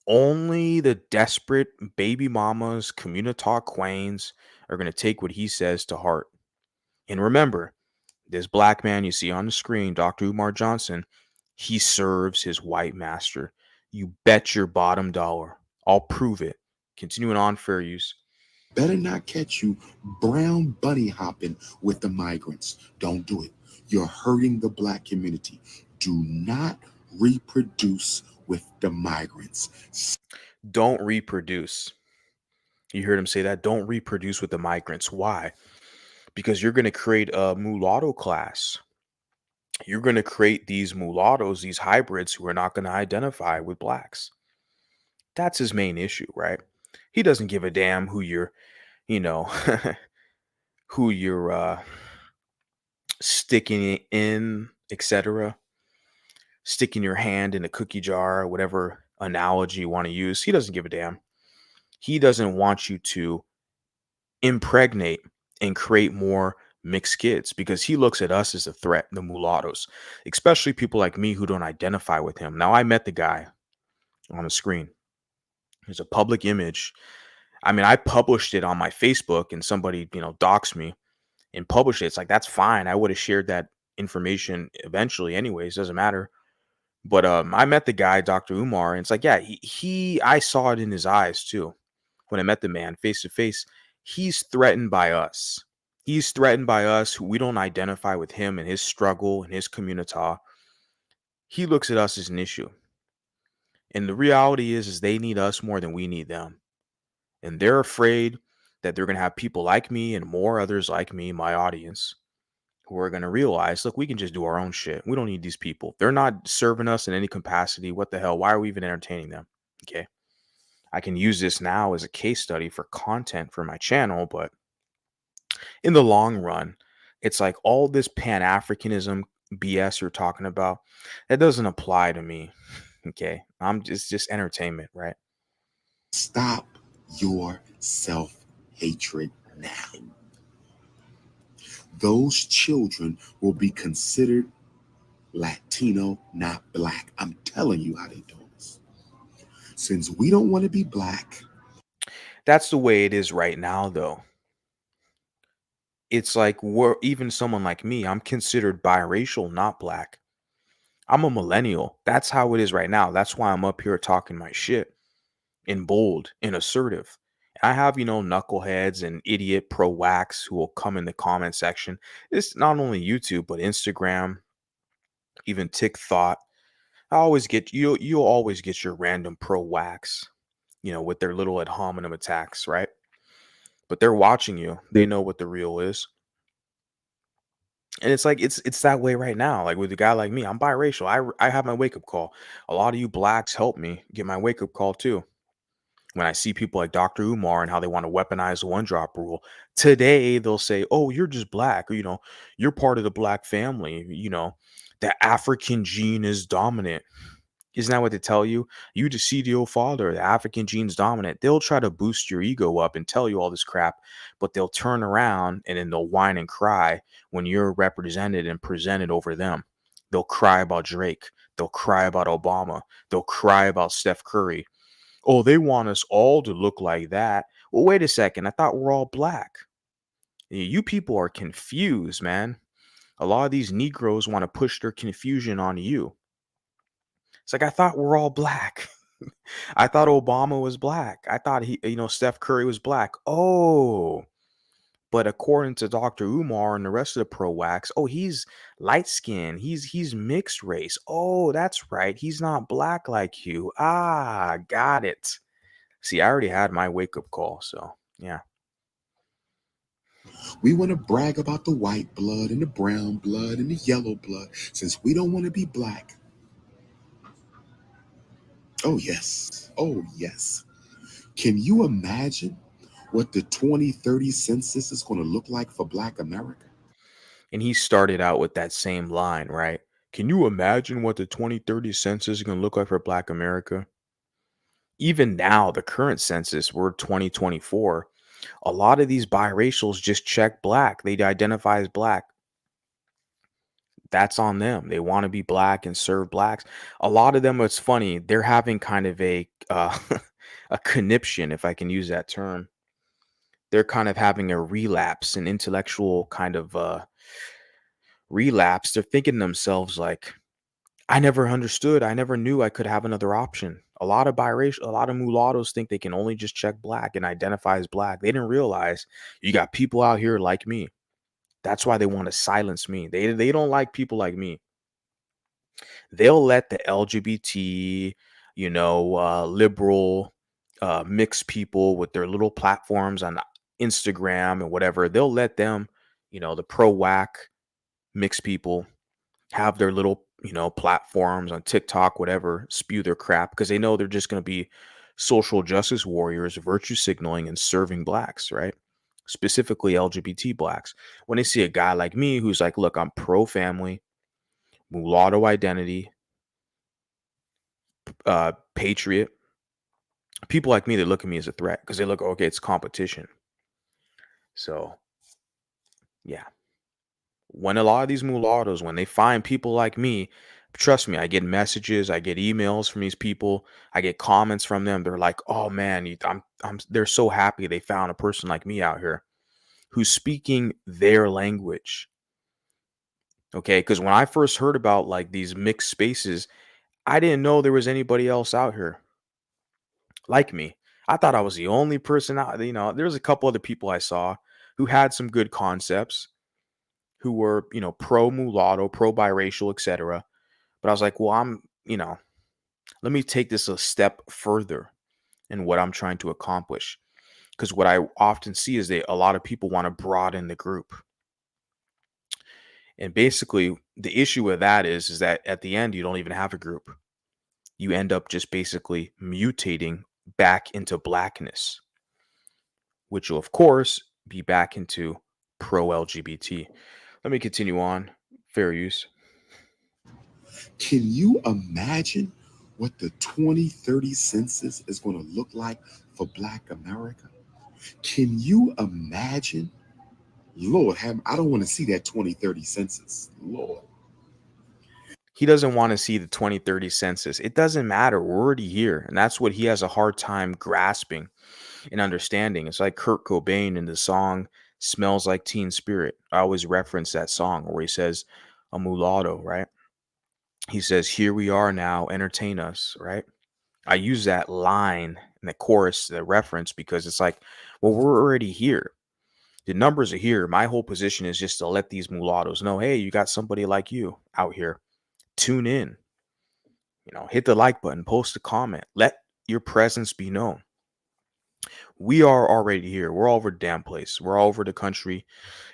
Only the desperate baby mamas, community queens are going to take what he says to heart. And remember, this black man you see on the screen, Dr. Umar Johnson, he serves his white master. You bet your bottom dollar. I'll prove it. Continuing on, fair use. Better not catch you brown bunny hopping with the migrants. Don't do it. You're hurting the black community. Do not reproduce with the migrants. Don't reproduce. You heard him say that. Don't reproduce with the migrants. Why? Because you're going to create a mulatto class. You're going to create these mulattoes, these hybrids who are not going to identify with blacks. That's his main issue, right? He doesn't give a damn who you're, you know, who you're sticking it in, etc. Sticking your hand in a cookie jar, or whatever analogy you want to use. He doesn't give a damn. He doesn't want you to impregnate and create more mixed kids because he looks at us as a threat, the mulattoes, especially people like me who don't identify with him. Now, I met the guy on the screen. There's a public image. I mean, I published it on my Facebook and somebody, doxed me and published it. It's like, that's fine. I would have shared that information eventually anyways. Doesn't matter. But I met the guy, Dr. Umar, and it's like, yeah, I saw it in his eyes too. When I met the man face to face, he's threatened by us. He's threatened by us who we don't identify with him and his struggle and his community. He looks at us as an issue. And the reality is they need us more than we need them. And they're afraid that they're going to have people like me and more others like me, my audience, who are going to realize, look, we can just do our own shit. We don't need these people. They're not serving us in any capacity. What the hell? Why are we even entertaining them? Okay. I can use this now as a case study for content for my channel, but in the long run, it's like all this Pan-Africanism BS you're talking about, that doesn't apply to me. Okay. It's just entertainment, right? Stop your self-hatred now. Those children will be considered Latino, not black. I'm telling you how they do this. Since we don't want to be black, That's the way it is right now, though. It's like even someone like me, I'm considered biracial, not black. I'm a millennial. That's how it is right now. That's why I'm up here talking my shit. and bold and assertive. I have, knuckleheads and idiot pro wax who will come in the comment section. It's not only YouTube, but Instagram, even TikTok. You'll always get your random pro wax, with their little ad hominem attacks, right? But they're watching you. They know what the real is. And it's like it's that way right now. Like with a guy like me, I'm biracial. I have my wake up call. A lot of you blacks help me get my wake up call too. When I see people like Dr. Umar and how they want to weaponize the one drop rule, today they'll say, "Oh, you're just black," or "You're part of the black family." The African gene is dominant. Isn't that what they tell you? You the CDO father, the African gene's dominant. They'll try to boost your ego up and tell you all this crap, but they'll turn around and then they'll whine and cry when you're represented and presented over them. They'll cry about Drake. They'll cry about Obama. They'll cry about Steph Curry. Oh, they want us all to look like that. Well, wait a second. I thought we're all black. You people are confused, man. A lot of these Negroes want to push their confusion on you. It's like, I thought we're all black. I thought Obama was black. I thought Steph Curry was black. Oh, but according to Dr. Umar and the rest of the pro wax, oh, he's light skinned. He's mixed race. Oh, that's right. He's not black like you. Ah, got it. See, I already had my wake up call. So yeah. We want to brag about the white blood and the brown blood and the yellow blood since we don't want to be black. Oh, yes. Oh, yes. Can you imagine what the 2030 census is going to look like for Black America? And he started out with that same line, right? Can you imagine what the 2030 census is going to look like for Black America? Even now, the current census, we're 2024. A lot of these biracials just check black. They identify as black. That's on them. They want to be black and serve blacks. A lot of them, it's funny, they're having kind of a a conniption, if I can use that term. They're kind of having a relapse, an intellectual kind of relapse. They're thinking to themselves like, I never understood. I never knew I could have another option. A lot of mulattoes think they can only just check black and identify as black. They didn't realize you got people out here like me. That's why they want to silence me. They don't like people like me. They'll let the LGBT, liberal, mixed people with their little platforms on Instagram and whatever. They'll let them, the pro whack mixed people have their little, platforms on TikTok, whatever, spew their crap because they know they're just going to be social justice warriors, virtue signaling and serving blacks, right? Specifically LGBT blacks. When they see a guy like me who's like, look, I'm pro family, mulatto identity, patriot, people like me, they look at me as a threat because they look, okay, it's competition. So, yeah. When a lot of these mulattoes, when they find people like me, trust me, I get messages, I get emails from these people, I get comments from them. They're like, "Oh man, they're so happy they found a person like me out here who's speaking their language." Okay, because when I first heard about like these mixed spaces, I didn't know there was anybody else out here like me. I thought I was the only person out. There's a couple other people I saw who had some good concepts, who were, pro mulatto, pro biracial, etc. But I was like, well, let me take this a step further in what I'm trying to accomplish. Because what I often see is that a lot of people want to broaden the group. And basically, the issue with that is that at the end, you don't even have a group. You end up just basically mutating back into blackness, which will, of course, be back into pro LGBT. Let me continue on. Fair use. Can you imagine what the 2030 census is going to look like for Black America? Can you imagine? Lord, I don't want to see that 2030 census. Lord. He doesn't want to see the 2030 census. It doesn't matter. We're already here. And that's what he has a hard time grasping and understanding. It's like Kurt Cobain in the song Smells Like Teen Spirit. I always reference that song where he says, a mulatto, right? He says, here we are now, entertain us, right? I use that line and the chorus, the reference, because it's like, well, we're already here. The numbers are here. My whole position is just to let these mulattoes know, hey, you got somebody like you out here. Tune in. Hit the like button, post a comment, let your presence be known. We are already here. We're all over the damn place. We're all over the country,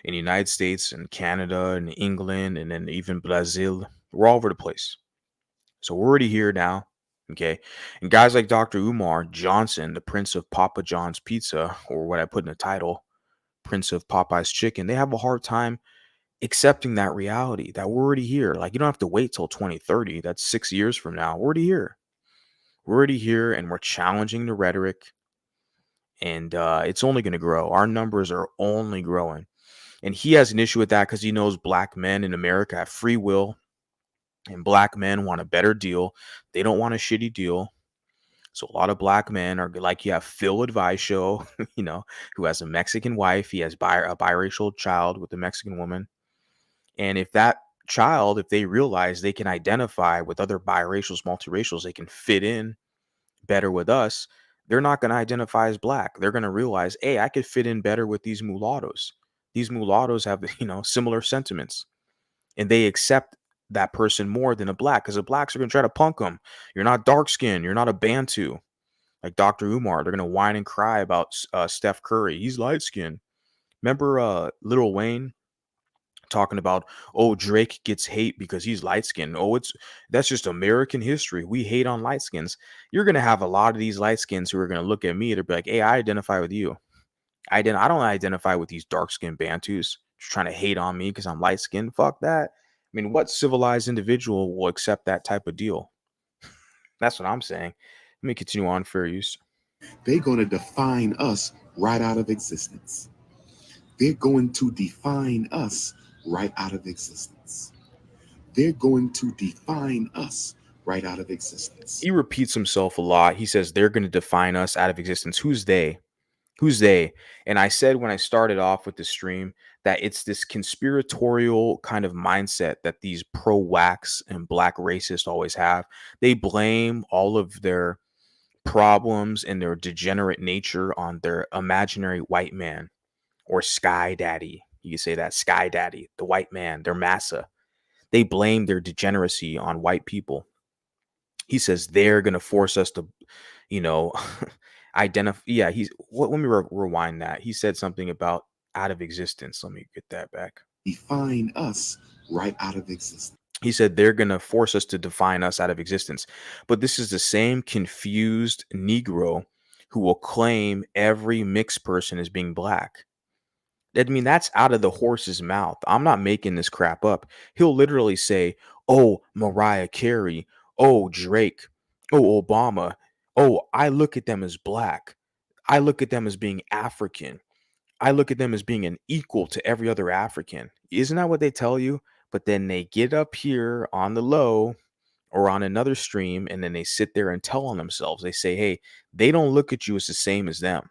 in the United States and Canada and England and then even Brazil. We're all over the place. So we're already here now. Okay. And guys like Dr. Umar Johnson, the Prince of Papa John's Pizza, or what I put in the title, Prince of Popeye's Chicken, they have a hard time accepting that reality that we're already here. Like, you don't have to wait till 2030. That's 6 years from now. We're already here. We're already here, and we're challenging the rhetoric, and it's only going to grow. Our numbers are only growing. And he has an issue with that because he knows black men in America have free will, and black men want a better deal. They don't want a shitty deal. So a lot of black men are like, you have Phil Advice Show, who has a Mexican wife. He has a biracial child with a Mexican woman. And if that child, if they realize they can identify with other biracials, multiracials, they can fit in better with us, they're not going to identify as black. They're going to realize, hey, I could fit in better with these mulattoes. These mulattoes have, similar sentiments, and they accept that person more than a black, because the blacks are going to try to punk them. You're not dark skinned. You're not a Bantu. Like Dr. Umar, they're going to whine and cry about Steph Curry. He's light skinned. Remember Lil Wayne talking about, oh, Drake gets hate because he's light skinned. Oh, that's just American history. We hate on light skins. You're gonna have a lot of these light skins who are gonna look at me. They'll be like, hey, I identify with you. I don't identify with these dark skinned Bantus just trying to hate on me because I'm light skinned. Fuck that. I mean, what civilized individual will accept that type of deal? That's what I'm saying. Let me continue on, fair use. They're going to define us right out of existence. They're going to define us right out of existence. They're going to define us right out of existence. He repeats himself a lot. He says they're going to define us out of existence. Who's they? Who's they? And I said when I started off with the stream that it's this conspiratorial kind of mindset that these pro-wax and black racists always have. They blame all of their problems and their degenerate nature on their imaginary white man or sky daddy. You can say that, sky daddy, the white man, their massa. They blame their degeneracy on white people. He says they're going to force us to, you know, identify. Yeah, let me rewind that. He said something about out of existence. Let me get that back. Define us right out of existence. He said they're going to force us to define us out of existence. But this is the same confused Negro who will claim every mixed person as being black. I mean, that's out of the horse's mouth. I'm not making this crap up. He'll literally say, oh, Mariah Carey, oh, Drake, oh, Obama, oh, I look at them as black. I look at them as being African. I look at them as being an equal to every other African. Isn't that what they tell you? But then they get up here on the low or on another stream and then they sit there and tell on themselves. They say, hey, they don't look at you as the same as them.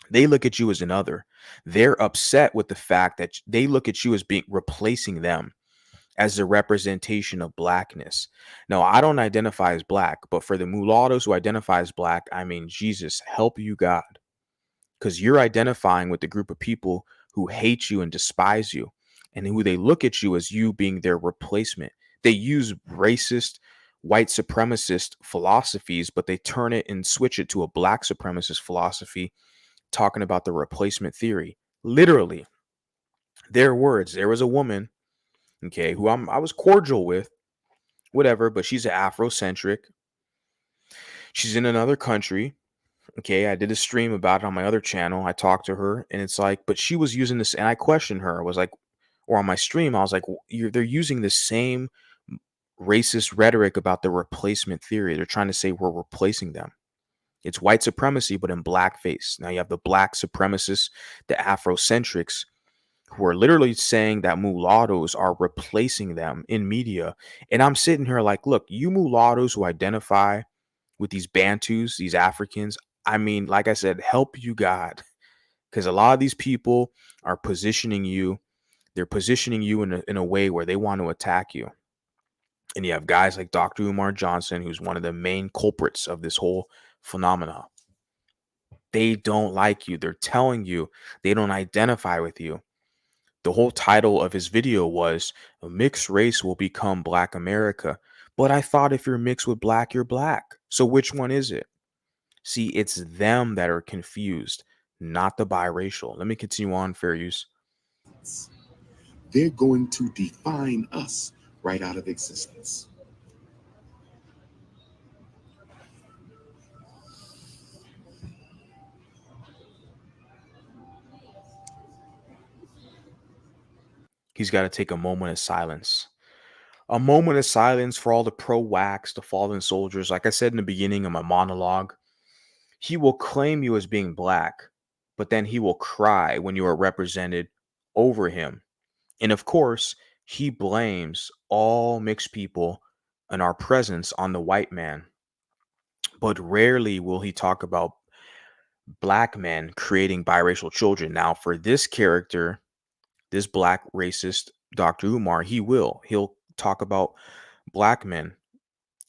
They look at you as another. They're upset with the fact that they look at you as being replacing them as a representation of blackness. Now, I don't identify as black, but for the mulattoes who identify as black, I mean, Jesus, help you, God. Because you're identifying with the group of people who hate you and despise you, and who they look at you as you being their replacement. They use racist, white supremacist philosophies, but they turn it and switch it to a black supremacist philosophy, talking about the replacement theory. Literally, their words. There was a woman, okay, who I was cordial with, whatever, but she's an Afrocentric. She's in another country. Okay, I did a stream about it on my other channel. I talked to her, and it's like, but she was using this, and I questioned her. I was like, or on my stream, I was like, they're using the same racist rhetoric about the replacement theory. They're trying to say we're replacing them. It's white supremacy, but in blackface. Now you have the black supremacists, the Afrocentrics, who are literally saying that mulattoes are replacing them in media. And I'm sitting here like, look, you mulattoes who identify with these Bantus, these Africans, I mean, like I said, help you, God. Because a lot of these people are positioning you. They're positioning you in a way where they want to attack you. And you have guys like Dr. Umar Johnson, who's one of the main culprits of this whole phenomenon. They don't like you. They're telling you they don't identify with you. The whole title of his video was "A Mixed Race Will Become Black America." But I thought if you're mixed with black, you're black. So which one is it? See, it's them that are confused, not the biracial. Let me continue on, fair use. They're going to define us right out of existence. He's got to take a moment of silence. A moment of silence for all the pro-wax, the fallen soldiers. Like I said in the beginning of my monologue, he will claim you as being black, but then he will cry when you are represented over him. And of course, he blames all mixed people and our presence on the white man. But rarely will he talk about black men creating biracial children. Now, for this character, this black racist Dr. Umar, he will. He'll talk about black men.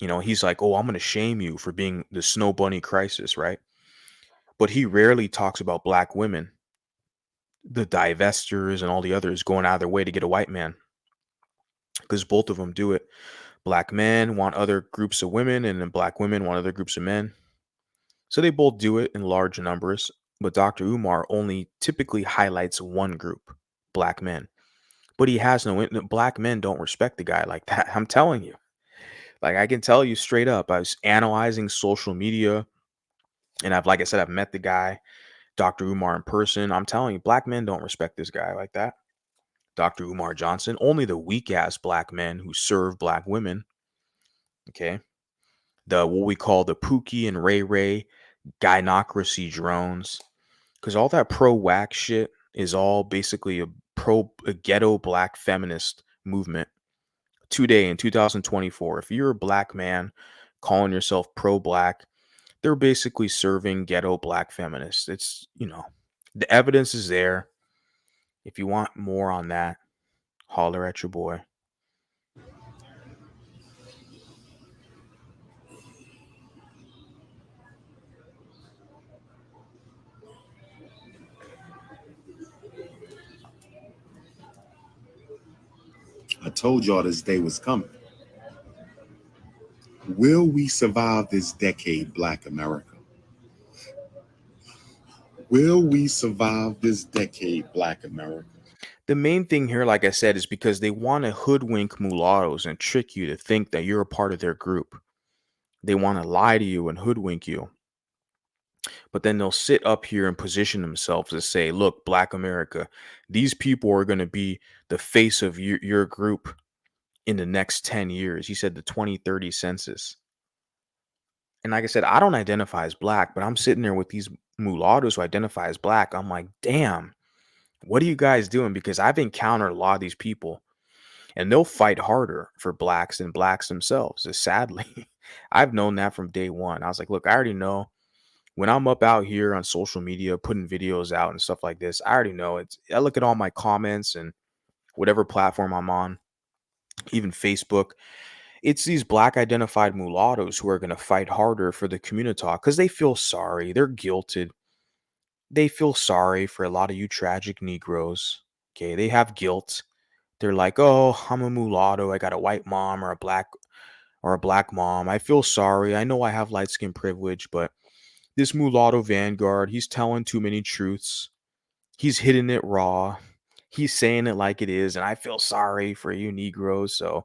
You know, he's like, oh, I'm going to shame you for being the snow bunny crisis, right? But he rarely talks about black women, the divestors and all the others going out of their way to get a white man, because both of them do it. Black men want other groups of women, and then black women want other groups of men. So they both do it in large numbers, but Dr. Umar only typically highlights one group, black men. But he has black men don't respect the guy like that. I'm telling you. Like I can tell you straight up, I was analyzing social media and like I said, I've met the guy, Dr. Umar in person. I'm telling you, black men don't respect this guy like that. Dr. Umar Johnson, only the weak ass black men who serve black women. Okay. The what we call the Pookie and Ray Ray gynocracy drones. Because all that pro whack shit is all basically a ghetto black feminist movement. Today in 2024, if you're a black man calling yourself pro black, they're basically serving ghetto black feminists. It's, the evidence is there. If you want more on that, holler at your boy. I told y'all this day was coming. Will we survive this decade, Black America? Will we survive this decade, Black America? The main thing here, like I said, is because they want to hoodwink mulattoes and trick you to think that you're a part of their group. They want to lie to you and hoodwink you. But then they'll sit up here and position themselves to say, look, Black America, these people are going to be the face of your group in the next 10 years. He said the 2030 census. And like I said, I don't identify as black, but I'm sitting there with these mulattoes who identify as black. I'm like, damn, what are you guys doing? Because I've encountered a lot of these people and they'll fight harder for blacks than blacks themselves. Sadly, I've known that from day one. I was like, look, I already know when I'm up out here on social media, putting videos out and stuff like this, I already know it's, I look at all my comments and whatever platform I'm on, even Facebook. It's these black identified mulattoes who are going to fight harder for the community because they feel sorry. They're guilted. They feel sorry for a lot of you tragic Negroes. Okay. They have guilt. They're like, oh, I'm a mulatto. I got a white mom or a black mom. I feel sorry. I know I have light skin privilege, but this mulatto vanguard, he's telling too many truths. He's hitting it raw. He's saying it like it is. And I feel sorry for you Negroes. So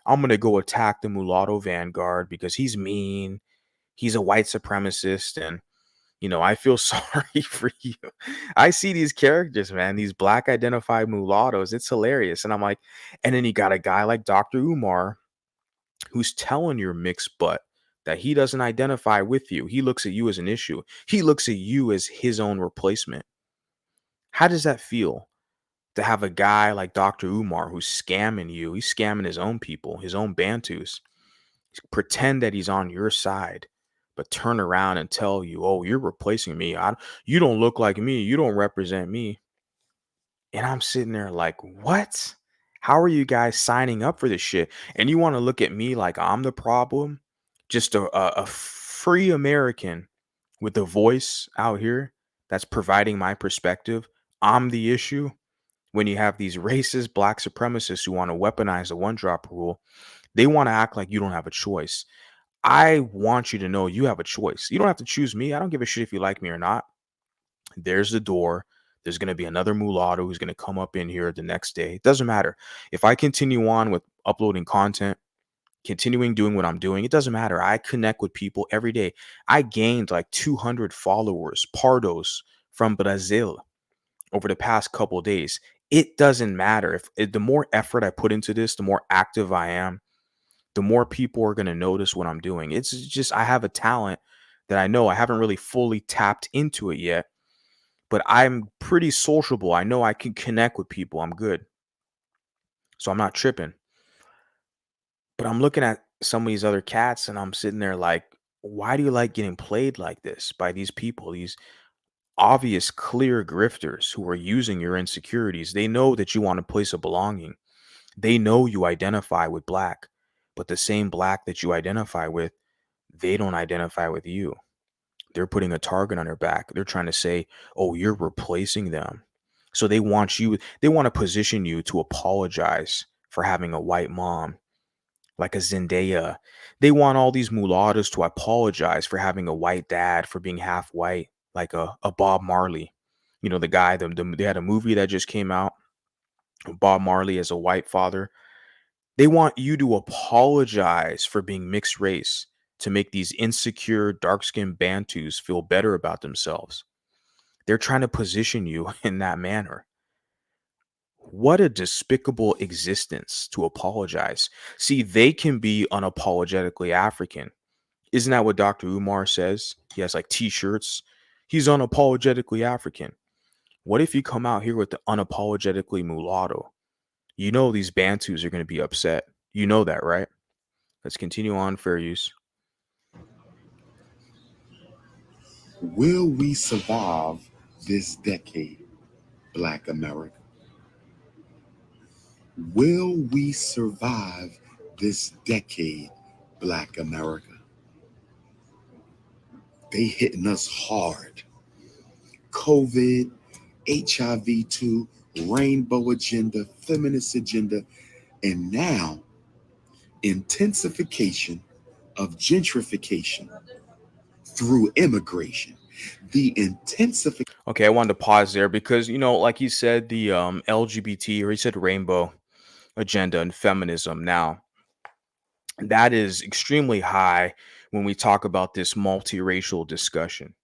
I'm going to go attack the mulatto vanguard because he's mean. He's a white supremacist. And, I feel sorry for you. I see these characters, man, these black identified mulattoes. It's hilarious. And I'm like, and then you got a guy like Dr. Umar who's telling your mixed butt that he doesn't identify with you. He looks at you as an issue. He looks at you as his own replacement. How does that feel to have a guy like Dr. Umar who's scamming you? He's scamming his own people, his own Bantus. Pretend that he's on your side, but turn around and tell you, oh, you're replacing me. You don't look like me. You don't represent me. And I'm sitting there like, what? How are you guys signing up for this shit? And you want to look at me like I'm the problem? Just a free American with the voice out here that's providing my perspective, I'm the issue. When you have these racist black supremacists who want to weaponize the one drop rule, they want to act like you don't have a choice. I want you to know you have a choice. You don't have to choose me. I don't give a shit if you like me or not. There's the door. There's going to be another mulatto who's going to come up in here the next day. It doesn't matter. If I continue on with uploading content, continuing doing what I'm doing, it doesn't matter. I connect with people every day. I gained like 200 followers, pardos from Brazil over the past couple of days. It doesn't matter the more effort I put into this, the more active I am, the more people are going to notice what I'm doing. It's just I have a talent that I know I haven't really fully tapped into it yet, but I'm pretty sociable. I know I can connect with people. I'm good. So I'm not tripping. But I'm looking at some of these other cats and I'm sitting there like, why do you like getting played like this by these people, these obvious, clear grifters who are using your insecurities? They know that you want a place of belonging. They know you identify with black, but the same black that you identify with, they don't identify with you. They're putting a target on their back. They're trying to say, oh, you're replacing them. So they want to position you to apologize for having a white mom, like a Zendaya. They want all these mulattoes to apologize for having a white dad, for being half white, like a Bob Marley. You know, the guy, they had a movie that just came out, Bob Marley as a white father. They want you to apologize for being mixed race to make these insecure, dark skinned Bantus feel better about themselves. They're trying to position you in that manner. What a despicable existence to apologize. See, they can be unapologetically African. Isn't that what Dr. Umar says? He has like t shirts. He's unapologetically African. What if you come out here with the unapologetically mulatto? You know these Bantus are going to be upset. You know that, right? Let's continue on, fair use. Will we survive this decade, Black America? Will we survive this decade, Black America? They hitting us hard. COVID, HIV2, rainbow agenda, feminist agenda, and now intensification of gentrification through immigration. The intensification. Okay, I wanted to pause there because, like you said, the LGBT, or he said rainbow agenda and feminism. Now, that is extremely high when we talk about this multiracial discussion.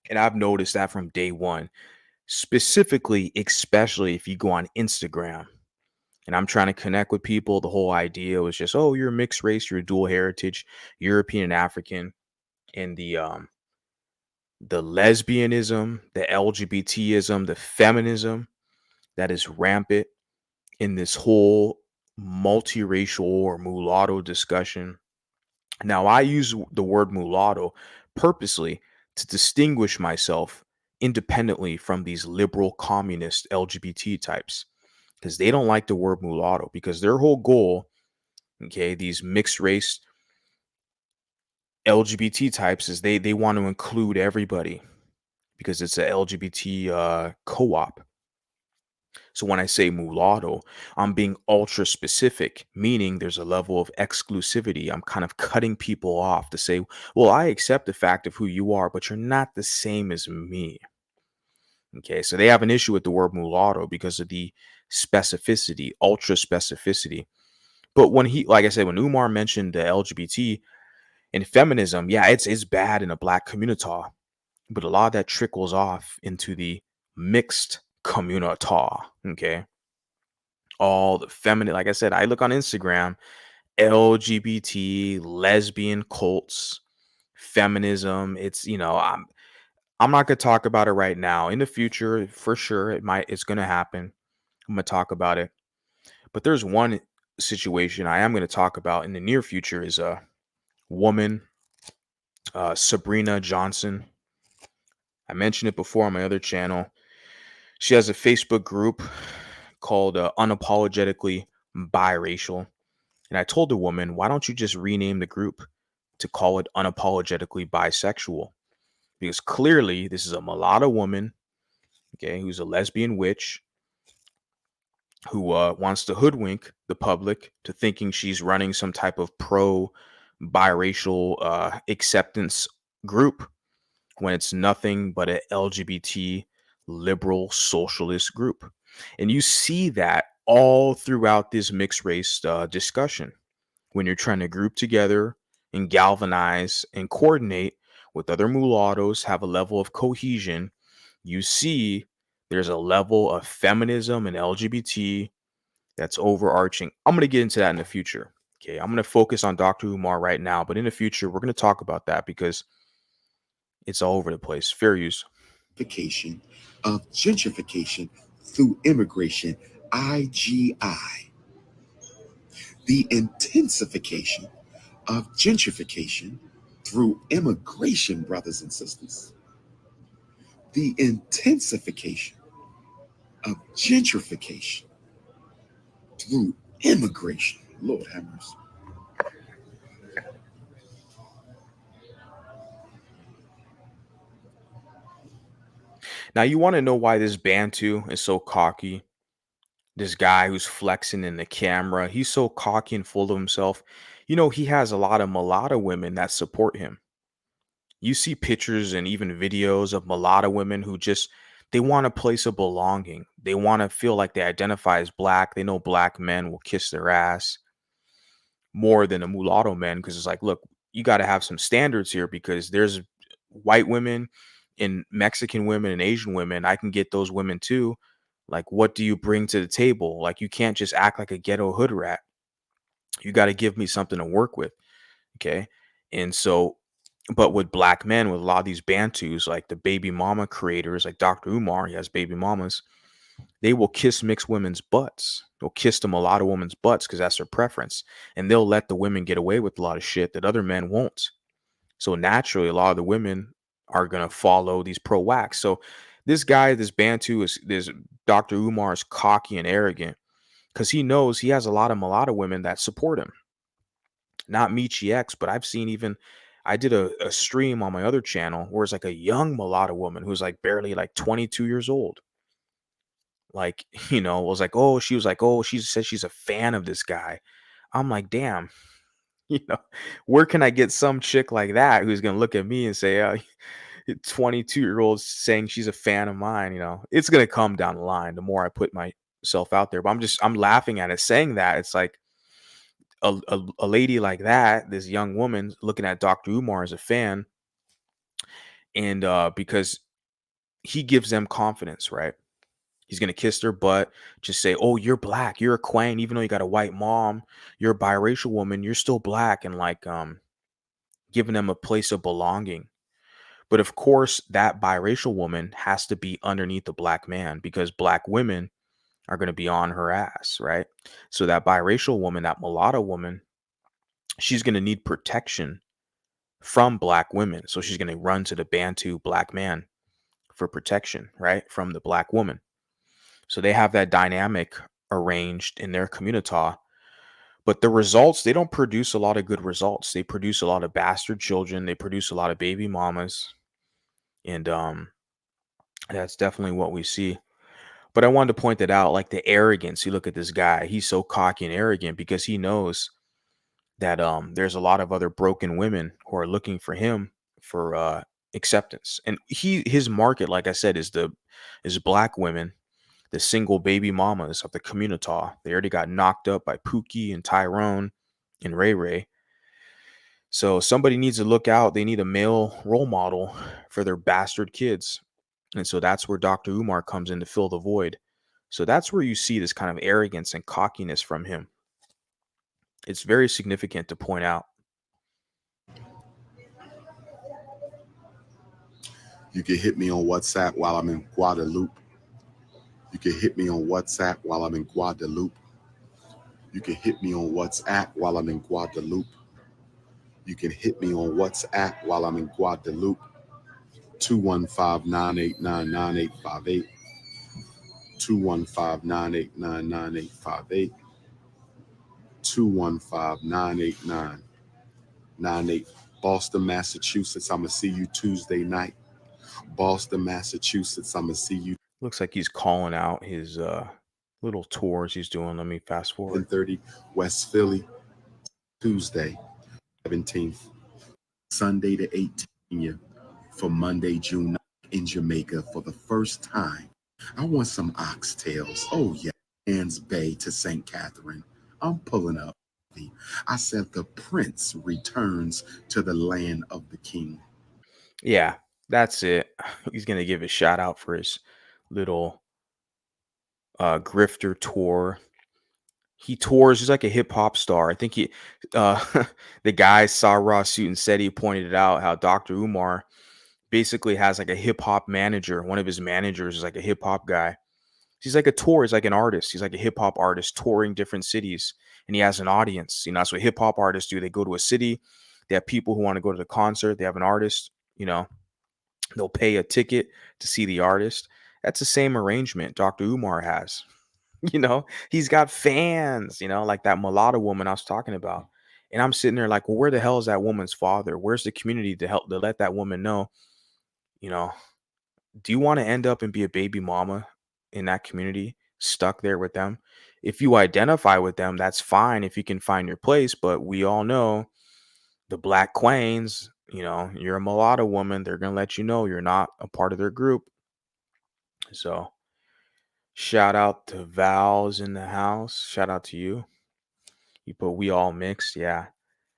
And I've noticed that from day one, specifically, especially if you go on Instagram and I'm trying to connect with people. The whole idea was just, oh, you're mixed race, you're dual heritage, European and African. And the lesbianism, the LGBTism, the feminism that is rampant in this whole multiracial or mulatto discussion. Now, I use the word mulatto purposely to distinguish myself independently from these liberal communist LGBT types because they don't like the word mulatto because their whole goal, okay, these mixed race LGBT types is they want to include everybody because it's a LGBT co-op. So when I say mulatto, I'm being ultra specific, meaning there's a level of exclusivity. I'm kind of cutting people off to say, well, I accept the fact of who you are, but you're not the same as me. Okay, so they have an issue with the word mulatto because of the specificity, ultra specificity. But when like I said, when Umar mentioned the LGBT and feminism, yeah, it's bad in a black community, but a lot of that trickles off into the mixed community. Okay, all the feminine, like I said, I look on Instagram, LGBT, lesbian cults, feminism. I'm not gonna talk about it right now. In the future, for sure, it's gonna happen. I'm gonna talk about it. But there's one situation I am gonna talk about in the near future is a woman, Sabrina Johnson. I mentioned it before on my other channel. She has a Facebook group called Unapologetically Biracial. And I told the woman, why don't you just rename the group to call it Unapologetically Bisexual? because clearly this is a mulatto woman, okay, who's a lesbian witch who wants to hoodwink the public to thinking she's running some type of pro biracial acceptance group when it's nothing but a LGBT liberal socialist group. And you see that all throughout this mixed race discussion when you're trying to group together and galvanize and coordinate with other mulattoes, have a level of cohesion. You see there's a level of feminism and LGBT that's overarching. I'm going to get into that in the future. Okay, I'm going to focus on Dr. Umar right now, but in the future, we're going to talk about that because it's all over the place. Fair use. Vacation of gentrification through immigration, IGI. The intensification of gentrification through immigration, brothers and sisters. The intensification of gentrification through immigration. Lord have mercy. Now, you want to know why this Bantu is so cocky? This guy who's flexing in the camera, he's so cocky and full of himself. You know, he has a lot of mulatto women that support him. You see pictures and even videos of mulatto women who just they want a place of belonging. They want to feel like they identify as black. They know black men will kiss their ass more than a mulatto man because it's like, look, you got to have some standards here because there's white women and Mexican women and Asian women. I can get those women too. Like, what do you bring to the table? Like, you can't just act like a ghetto hood rat. You got to give me something to work with. Okay. And so, but with black men, with a lot of these Bantus, like the baby mama creators, like Dr. Umar, he has baby mamas, they will kiss mixed women's butts. They'll kiss them a lot of women's butts because that's their preference. And they'll let the women get away with a lot of shit that other men won't. So naturally, a lot of the women are gonna follow these pro whacks. So this guy, this Bantu is this Dr. Umar is cocky and arrogant because he knows he has a lot of mulatto women that support him. Not Michi X, but I've seen even I did a stream on my other channel where it's like a young mulatto woman who's like barely like 22 years old. Like, was like, oh, she was like, oh, she said she's a fan of this guy. I'm like, damn, you know, where can I get some chick like that who's gonna look at me and say, 22-year-old saying she's a fan of mine, it's gonna come down the line the more I put myself out there. But I'm laughing at it saying that. It's like a lady like that, this young woman looking at Dr. Umar as a fan, and because he gives them confidence, right? He's gonna kiss their butt, just say, "Oh, you're black, you're a queen, even though you got a white mom, you're a biracial woman, you're still black," and like giving them a place of belonging. But of course, that biracial woman has to be underneath the black man because black women are gonna be on her ass, right? So that biracial woman, that mulatto woman, she's gonna need protection from black women. So she's gonna run to the Bantu black man for protection, right? From the black woman. So they have that dynamic arranged in their community. But the results, they don't produce a lot of good results. They produce a lot of bastard children. They produce a lot of baby mamas. And that's definitely what we see. But I wanted to point that out, like the arrogance. You look at this guy, he's so cocky and arrogant because he knows that there's a lot of other broken women who are looking for him for acceptance. And his market, like I said, is black women, the single baby mamas of the community. They already got knocked up by Pookie and Tyrone and Ray Ray. So somebody needs to look out. They need a male role model for their bastard kids. And so that's where Dr. Umar comes in to fill the void. So that's where you see this kind of arrogance and cockiness from him. It's very significant to point out. You can hit me on WhatsApp while I'm in Guadeloupe. You can hit me on WhatsApp while I'm in Guadeloupe. You can hit me on WhatsApp while I'm in Guadeloupe. You can hit me on WhatsApp while I'm in Guadeloupe. 215-989-9858. 215-989-9858. 215-989-98. Boston, Massachusetts. I'm going to see you Tuesday night. Boston, Massachusetts. I'm gonna see you Looks like he's calling out his little tours he's doing. Let me fast forward. 7:30, West Philly, Tuesday, 17th, Sunday the 18th, for Monday, June 9th, in Jamaica for the first time. I want some oxtails. Oh yeah, Anns Bay to St. Catherine. I'm pulling up. I said the prince returns to the land of the king. Yeah, that's it. He's gonna give a shout out for his little grifter tour. He tours. He's like a hip hop star. I think uh, the guy saw raw suit and said he pointed it out how Dr. Umar basically has like a hip hop manager. One of his managers is like a hip hop guy. He's like a tour. He's like an artist. He's like a hip hop artist touring different cities, and he has an audience. You know, that's what hip hop artists do. They go to a city. They have people who want to go to the concert. They have an artist. You know, they'll pay a ticket to see the artist. That's the same arrangement Dr. Umar has. You know, he's got fans, you know, like that mulatto woman I was talking about. And I'm sitting there like, well, where the hell is that woman's father? Where's the community to help to let that woman know, you know, do you want to end up and be a baby mama in that community, stuck there with them? If you identify with them, that's fine if you can find your place. But we all know the black queens, you know, you're a mulatto woman. They're going to let you know you're not a part of their group. So shout out to Val's in the house. Shout out to you. You put we all mixed. Yeah.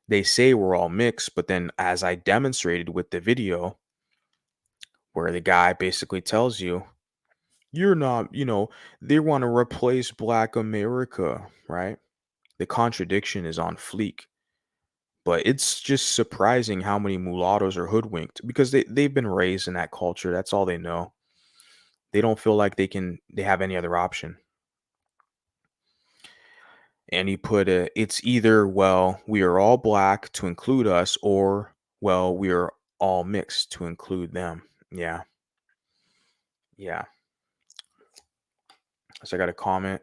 They say we're all mixed, but then as I demonstrated with the video where the guy basically tells you, you're not, you know, they want to replace Black America, right? The contradiction is on fleek. But it's just surprising how many mulattoes are hoodwinked because they've been raised in that culture. That's all they know. They don't feel like they have any other option. And he put it's either, well, we are all black to include us, or, well, we are all mixed to include them. Yeah. Yeah. So I got a comment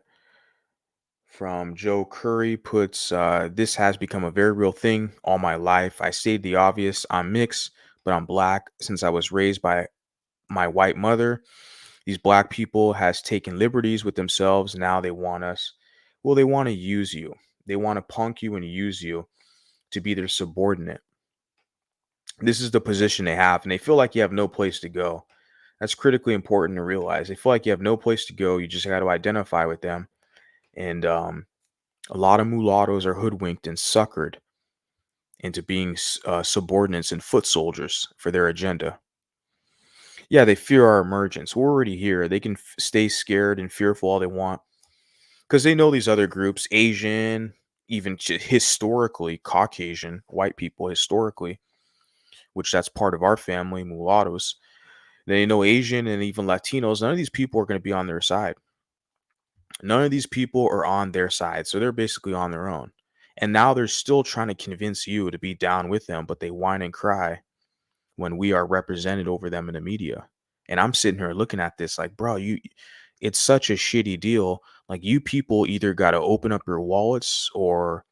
from Joe Curry puts, this has become a very real thing all my life. I stated the obvious. I'm mixed, but I'm black since I was raised by my white mother. These black people has taken liberties with themselves. Now they want us. Well, they want to use you. They want to punk you and use you to be their subordinate. This is the position they have, and they feel like you have no place to go. That's critically important to realize. They feel like you have no place to go. You just got to identify with them. And a lot of mulattoes are hoodwinked and suckered into being subordinates and foot soldiers for their agenda. Yeah, they fear our emergence. We're already here. They can stay scared and fearful all they want because they know these other groups, Asian, even historically Caucasian, white people historically, which that's part of our family, mulattoes. They know Asian and even Latinos. None of these people are going to be on their side. None of these people are on their side. So they're basically on their own. And now they're still trying to convince you to be down with them, but they whine and cry when we are represented over them in the media. And I'm sitting here looking at this like, bro, it's such a shitty deal. Like, you people either got to open up your wallets or,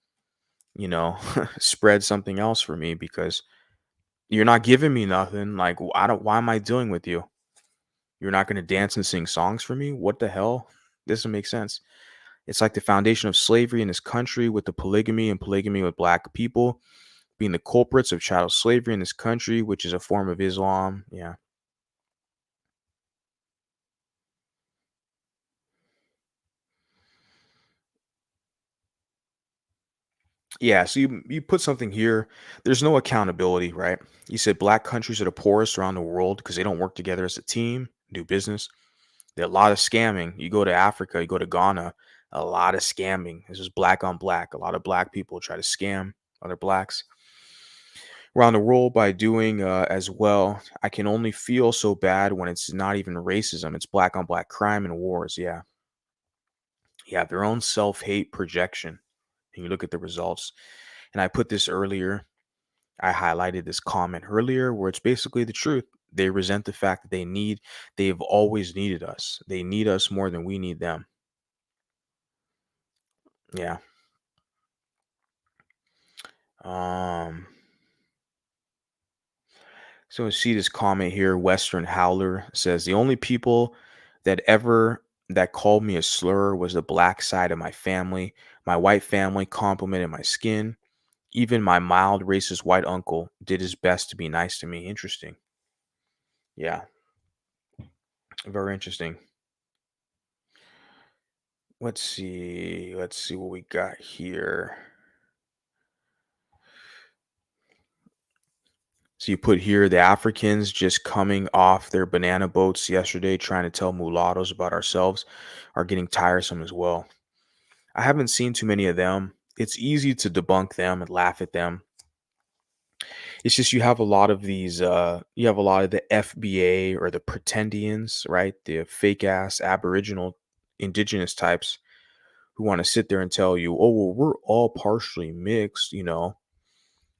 you know, spread something else for me because you're not giving me nothing. Like, why am I dealing with you? You're not going to dance and sing songs for me? What the hell? This doesn't make sense. It's like the foundation of slavery in this country with the polygamy and polygamy with black people being the culprits of chattel slavery in this country, which is a form of Islam. Yeah. Yeah, so you put something here. There's no accountability, right? You said black countries are the poorest around the world because they don't work together as a team, do business. There's a lot of scamming. You go to Africa, you go to Ghana, a lot of scamming. This is black on black. A lot of black people try to scam other blacks around the world by doing as well. I can only feel so bad when it's not even racism. It's black on black crime and wars. Yeah. Yeah, their own self-hate projection. And you look at the results. And I put this earlier. I highlighted this comment earlier where it's basically the truth. They resent the fact that they've always needed us. They need us more than we need them. Yeah. Um So I see this comment here. Western Howler says the only people that called me a slur was the black side of my family. My white family complimented my skin. Even my mild racist white uncle did his best to be nice to me. Interesting. Yeah, very interesting. Let's see. Let's see what we got here. So you put here the Africans just coming off their banana boats yesterday trying to tell mulattoes about ourselves are getting tiresome as well. I haven't seen too many of them. It's easy to debunk them and laugh at them. It's just you have a lot of these you have a lot of the FBA or the Pretendians, right? The fake ass aboriginal indigenous types who want to sit there and tell you, "Oh, well, we're all partially mixed,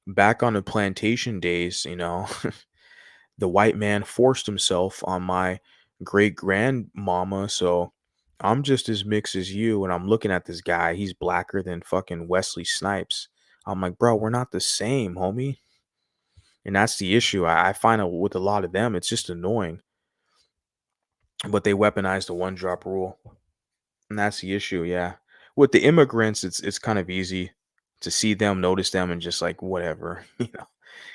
Back on the plantation days, the white man forced himself on my great grandmama, so I'm just as mixed as you." And I'm looking at this guy, he's blacker than fucking Wesley Snipes. I'm like, bro, we're not the same, homie. And that's the issue. I find out with a lot of them, it's just annoying. But they weaponize the one drop rule. And that's the issue, yeah. With the immigrants, it's kind of easy to see them, notice them, and just like whatever,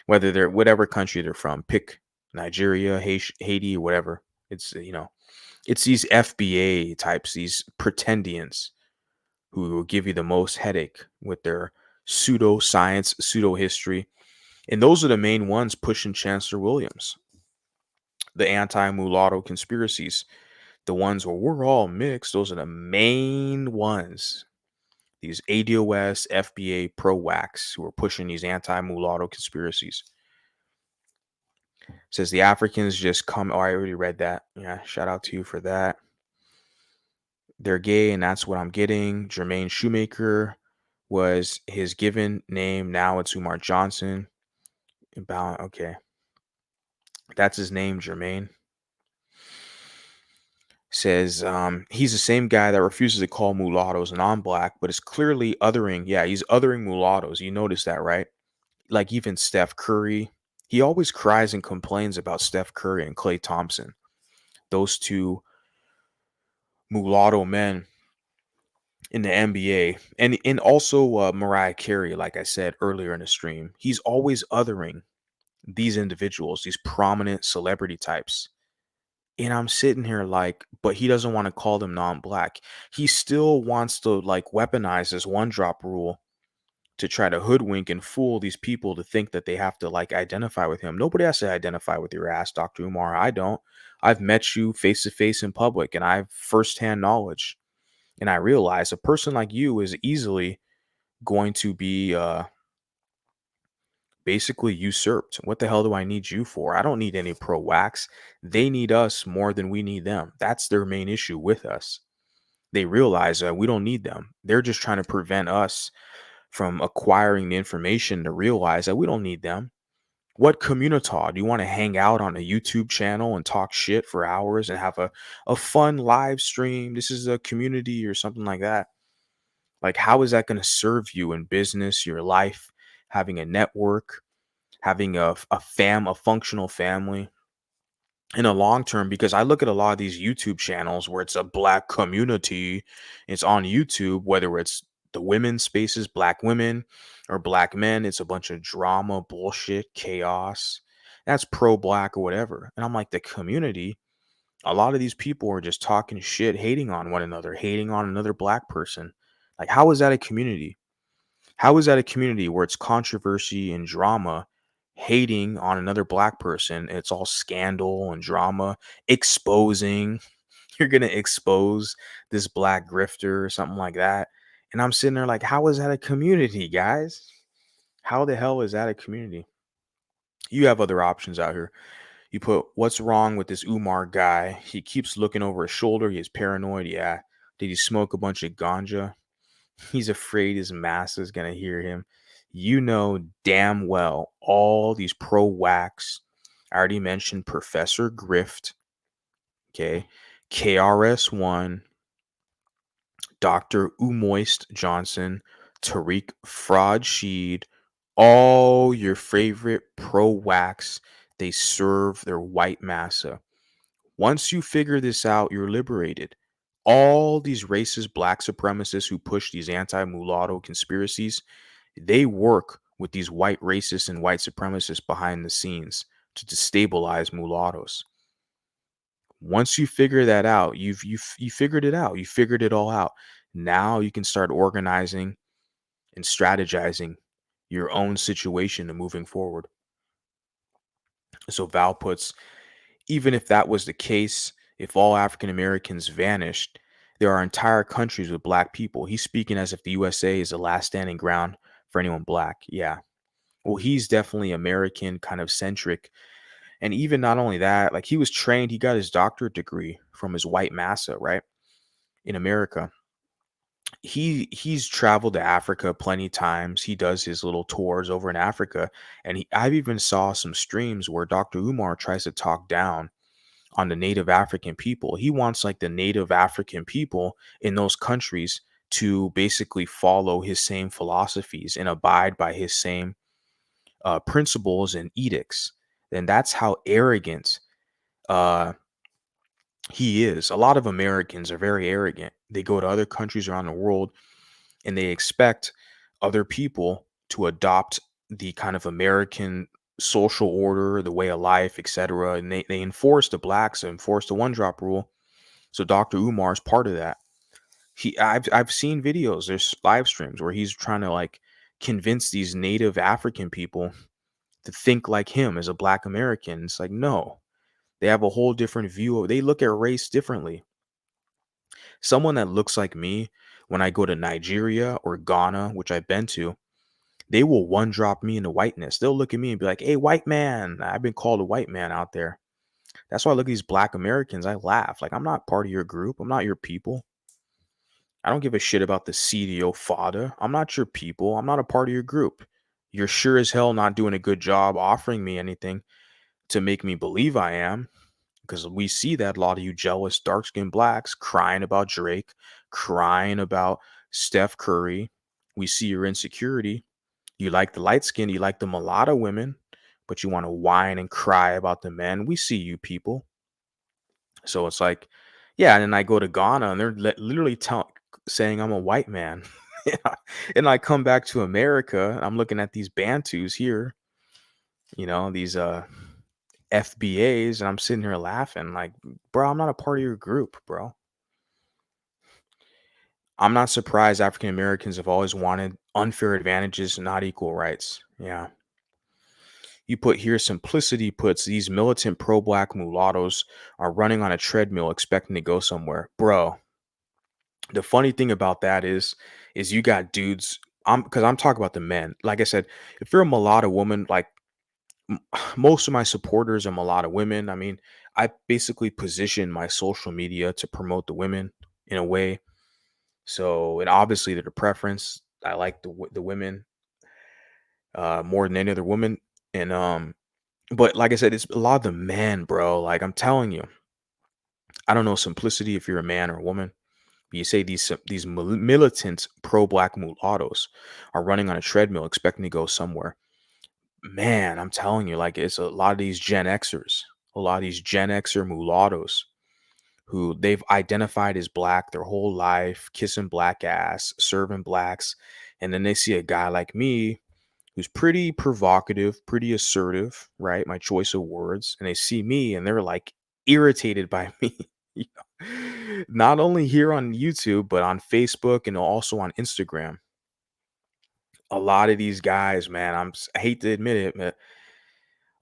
whether they're whatever country they're from, pick Nigeria, Haiti, whatever. It's it's these FBA types, these pretendians who will give you the most headache with their pseudo science, pseudo history. And those are the main ones pushing Chancellor Williams. The anti mulatto conspiracies, the ones where we're all mixed, those are the main ones. These ADOS, FBA, pro wax who are pushing these anti mulatto conspiracies. Says the Africans just come. Oh, I already read that. Yeah, shout out to you for that. They're gay, and that's what I'm getting. Jermaine Shoemaker was his given name. Now it's Umar Johnson. About okay, that's his name, Jermaine. Says he's the same guy that refuses to call mulattoes non-black, but is clearly othering. Yeah, he's othering mulattoes. You notice that, right? Like even Steph Curry, he always cries and complains about Steph Curry and Klay Thompson. Those two mulatto men in the NBA, and also Mariah Carey, like I said earlier in the stream, he's always othering these individuals, these prominent celebrity types. And I'm sitting here like, but he doesn't want to call them non-black. He still wants to like weaponize this one drop rule to try to hoodwink and fool these people to think that they have to like identify with him. Nobody has to identify with your ass, Dr. Umar. I don't. I've met you face to face in public and I have firsthand knowledge. And I realize a person like you is easily going to be basically usurped. What the hell do I need you for? I don't need any pro wax. They need us more than we need them. That's their main issue with us. They realize we don't need them. They're just trying to prevent us from acquiring the information to realize that we don't need them. What communitad? Do you want to hang out on a YouTube channel and talk shit for hours and have a fun live stream? This is a community or something like that. Like, how is that going to serve you in business, your life, having a network, having a functional family in a long term? Because I look at a lot of these YouTube channels where it's a black community, it's on YouTube, whether it's the women's spaces, black women or black men, it's a bunch of drama, bullshit, chaos. That's pro black or whatever. And I'm like, the community, a lot of these people are just talking shit, hating on one another, hating on another black person. Like, how is that a community? How is that a community where it's controversy and drama, hating on another black person? It's all scandal and drama, exposing. You're going to expose this black grifter or something like that. And I'm sitting there like, how is that a community, guys? How the hell is that a community? You have other options out here. You put, what's wrong with this Umar guy? He keeps looking over his shoulder. He is paranoid. Yeah. Did he smoke a bunch of ganja? He's afraid his master is going to hear him. You know damn well all these pro wax. I already mentioned Professor Grift, okay, KRS-One, Dr. Umoist Johnson, Tariq Fraud Sheed, all your favorite pro wax They serve their white massa. Once you figure this out, you're liberated. All these racist black supremacists who push these anti-mulatto conspiracies, they work with these white racists and white supremacists behind the scenes to destabilize mulattoes. Once you figure that out, you figured it out. You figured it all out. Now you can start organizing and strategizing your own situation and moving forward. So Val puts, even if that was the case, if all African Americans vanished, there are entire countries with black people. He's speaking as if the USA is the last standing ground for anyone black. Yeah. Well, he's definitely American kind of centric. And even not only that, like he was trained, he got his doctorate degree from his white massa, right? In America. He's traveled to Africa plenty times. He does his little tours over in Africa. And I've even saw some streams where Dr. Umar tries to talk down on the native African people. He wants like the native African people in those countries to basically follow his same philosophies and abide by his same principles and edicts. And that's how arrogant uh, he is. A lot of Americans are very arrogant. They go to other countries around the world and they expect other people to adopt the kind of American social order, the way of life, etc. And they enforce the blacks, enforce the one drop rule. So Dr. Umar is part of that. I've seen videos, there's live streams where he's trying to like convince these native African people to think like him as a black American. It's like, no, they have a whole different view. They look at race differently. Someone that looks like me, when I go to Nigeria or Ghana, which I've been to, they will one drop me into whiteness. They'll look at me and be like, "Hey, white man." I've been called a white man out there. That's why I look at these black Americans. I laugh. Like, I'm not part of your group. I'm not your people. I don't give a shit about the CDO fodder. I'm not your people. I'm not a part of your group. You're sure as hell not doing a good job offering me anything to make me believe I am. Because we see that a lot of you jealous dark skinned blacks crying about Drake, crying about Steph Curry. We see your insecurity. You like the light skin, you like the mulatto women, but you want to whine and cry about the men. We see you people. So it's like, yeah. And then I go to Ghana and they're literally saying I'm a white man. Yeah. And I come back to America. I'm looking at these Bantus here, these FBAs, and I'm sitting here laughing like, bro, I'm not a part of your group, bro. I'm not surprised African Americans have always wanted unfair advantages, not equal rights. Yeah. You put here, simplicity puts these militant pro black mulattoes are running on a treadmill expecting to go somewhere. Bro, the funny thing about that is you got dudes. I'm talking about the men. Like I said, if you're a mulatto woman, like most of my supporters are mulatto women. I mean, I basically position my social media to promote the women in a way. So, and obviously they're the preference. I like the women more than any other woman. And but like I said, it's a lot of the men, bro. Like I'm telling you, I don't know simplicity if you're a man or a woman. But you say these militant pro-black mulattoes are running on a treadmill, expecting to go somewhere. Man, I'm telling you, like it's a lot of these Gen Xers, a lot of these Gen Xer mulattoes who they've identified as black their whole life, kissing black ass, serving blacks, and then they see a guy like me who's pretty provocative, pretty assertive, right? My choice of words. And they see me and they're like irritated by me. You know? Not only here on YouTube, but on Facebook and also on Instagram. A lot of these guys, man, I hate to admit it, but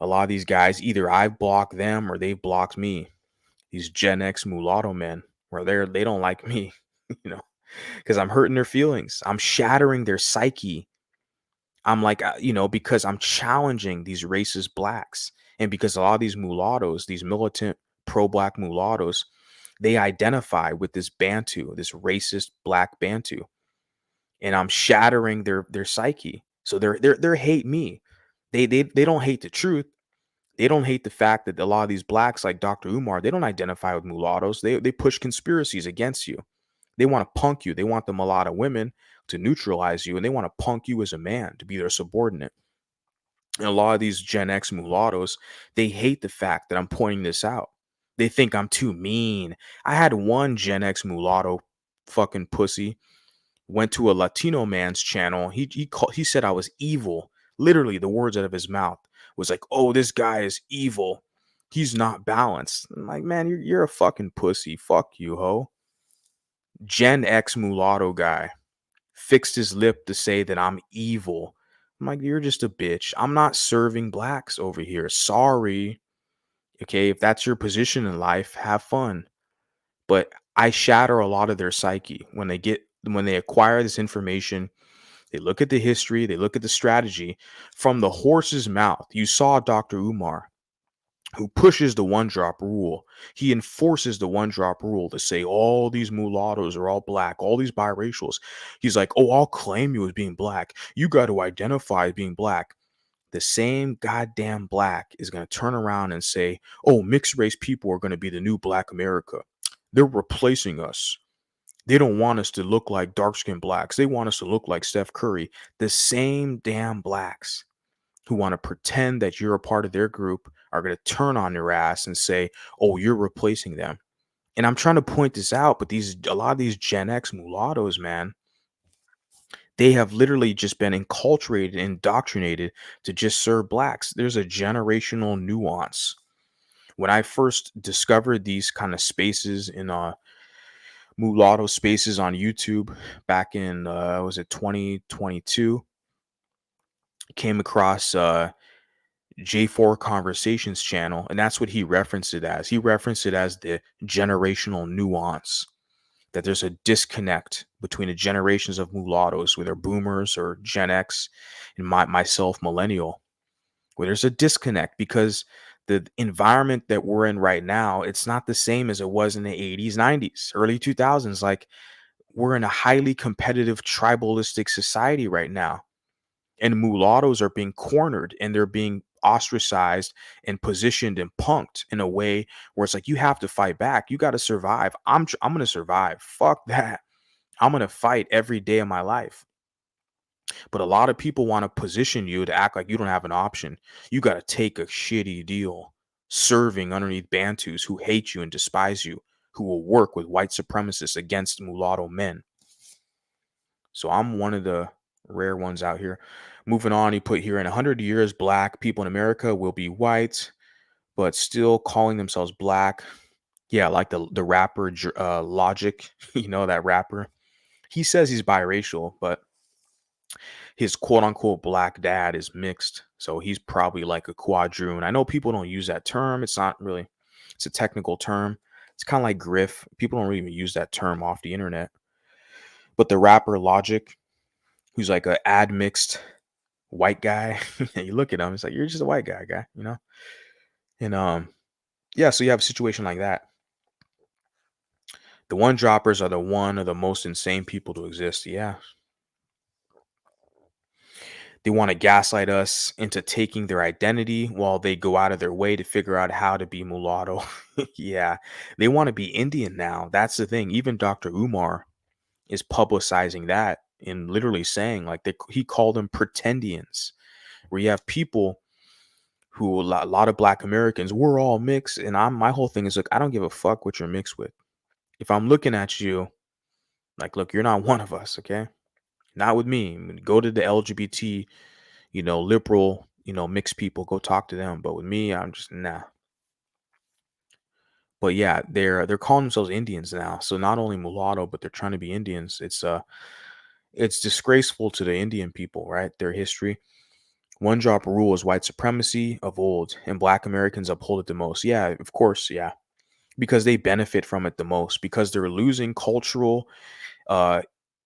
a lot of these guys, either I've blocked them or they've blocked me. These Gen X mulatto men, where they don't like me, you know, because I'm hurting their feelings. I'm shattering their psyche. I'm like, because I'm challenging these racist blacks. And because a lot of these mulattoes, these militant pro-black mulattoes, they identify with this Bantu, this racist black Bantu. And I'm shattering their psyche. So they hate me. They don't hate the truth. They don't hate the fact that a lot of these blacks, like Dr. Umar, they don't identify with mulattoes. They push conspiracies against you. They want to punk you. They want the mulatto women to neutralize you, and they want to punk you as a man to be their subordinate. And a lot of these Gen X mulattoes, they hate the fact that I'm pointing this out. They think I'm too mean. I had one Gen X mulatto fucking pussy went to a Latino man's channel. He said I was evil. Literally, the words out of his mouth was like, "Oh, this guy is evil. He's not balanced." I'm like, man, you're a fucking pussy. Fuck you, ho. Gen X mulatto guy fixed his lip to say that I'm evil. I'm like, you're just a bitch. I'm not serving blacks over here. Sorry. Okay, if that's your position in life, have fun. But I shatter a lot of their psyche when they acquire this information. They look at the history, they look at the strategy from the horse's mouth. You saw Dr. Umar, who pushes the one drop rule. He enforces the one drop rule to say all these mulattoes are all black, all these biracials. He's like, oh, I'll claim you as being black. You got to identify as being black. The same goddamn black is going to turn around and say, oh, mixed race people are going to be the new black America. They're replacing us. They don't want us to look like dark skinned blacks. They want us to look like Steph Curry. The same damn blacks who want to pretend that you're a part of their group are going to turn on your ass and say, "Oh, you're replacing them." And I'm trying to point this out, but a lot of these Gen X mulattoes, man, they have literally just been enculturated, indoctrinated to just serve blacks. There's a generational nuance. When I first discovered these kind of spaces in mulatto spaces on YouTube back in was it 2022, came across J4 Conversations channel, and that's what he referenced it as. He referenced it as the generational nuance, that there's a disconnect between the generations of mulattoes, whether boomers or Gen X, and myself, millennial, where there's a disconnect because the environment that we're in right now, it's not the same as it was in the 80s, 90s, early 2000s. Like, we're in a highly competitive tribalistic society right now, and mulattoes are being cornered and they're being ostracized and positioned and punked in a way where it's like, you have to fight back, you got to survive. I'm going to survive, fuck that, I'm going to fight every day of my life. But a lot of people want to position you to act like you don't have an option. You got to take a shitty deal serving underneath bantus who hate you and despise you, who will work with white supremacists against mulatto men. So I'm one of the rare ones out here. Moving on, he put here, in 100 years, black people in America will be white, but still calling themselves black. Yeah, like the rapper Logic, you know, that rapper. He says he's biracial, but his quote unquote black dad is mixed. So he's probably like a quadroon. I know people don't use that term. It's not really, it's a technical term. It's kind of like griff. People don't really even use that term off the internet. But the rapper Logic, who's like a admixed white guy, you look at him, it's like, you're just a white guy, you know? And yeah, so you have a situation like that. The one droppers are the one of the most insane people to exist. Yeah. They want to gaslight us into taking their identity while they go out of their way to figure out how to be mulatto. Yeah. They want to be Indian now. That's the thing. Even Dr. Umar is publicizing that and literally saying, like, he called them pretendians, where you have people who, a lot of black Americans, we're all mixed. And my whole thing is, like, I don't give a fuck what you're mixed with. If I'm looking at you, like, look, you're not one of us, okay? Not with me. I mean, go to the LGBT, liberal, mixed people, go talk to them. But with me, I'm just nah. But yeah, they're calling themselves Indians now. So not only mulatto, but they're trying to be Indians. It's disgraceful to the Indian people, right? Their history. One drop rule is white supremacy of old, and black Americans uphold it the most. Yeah, of course, yeah. Because they benefit from it the most, because they're losing cultural uh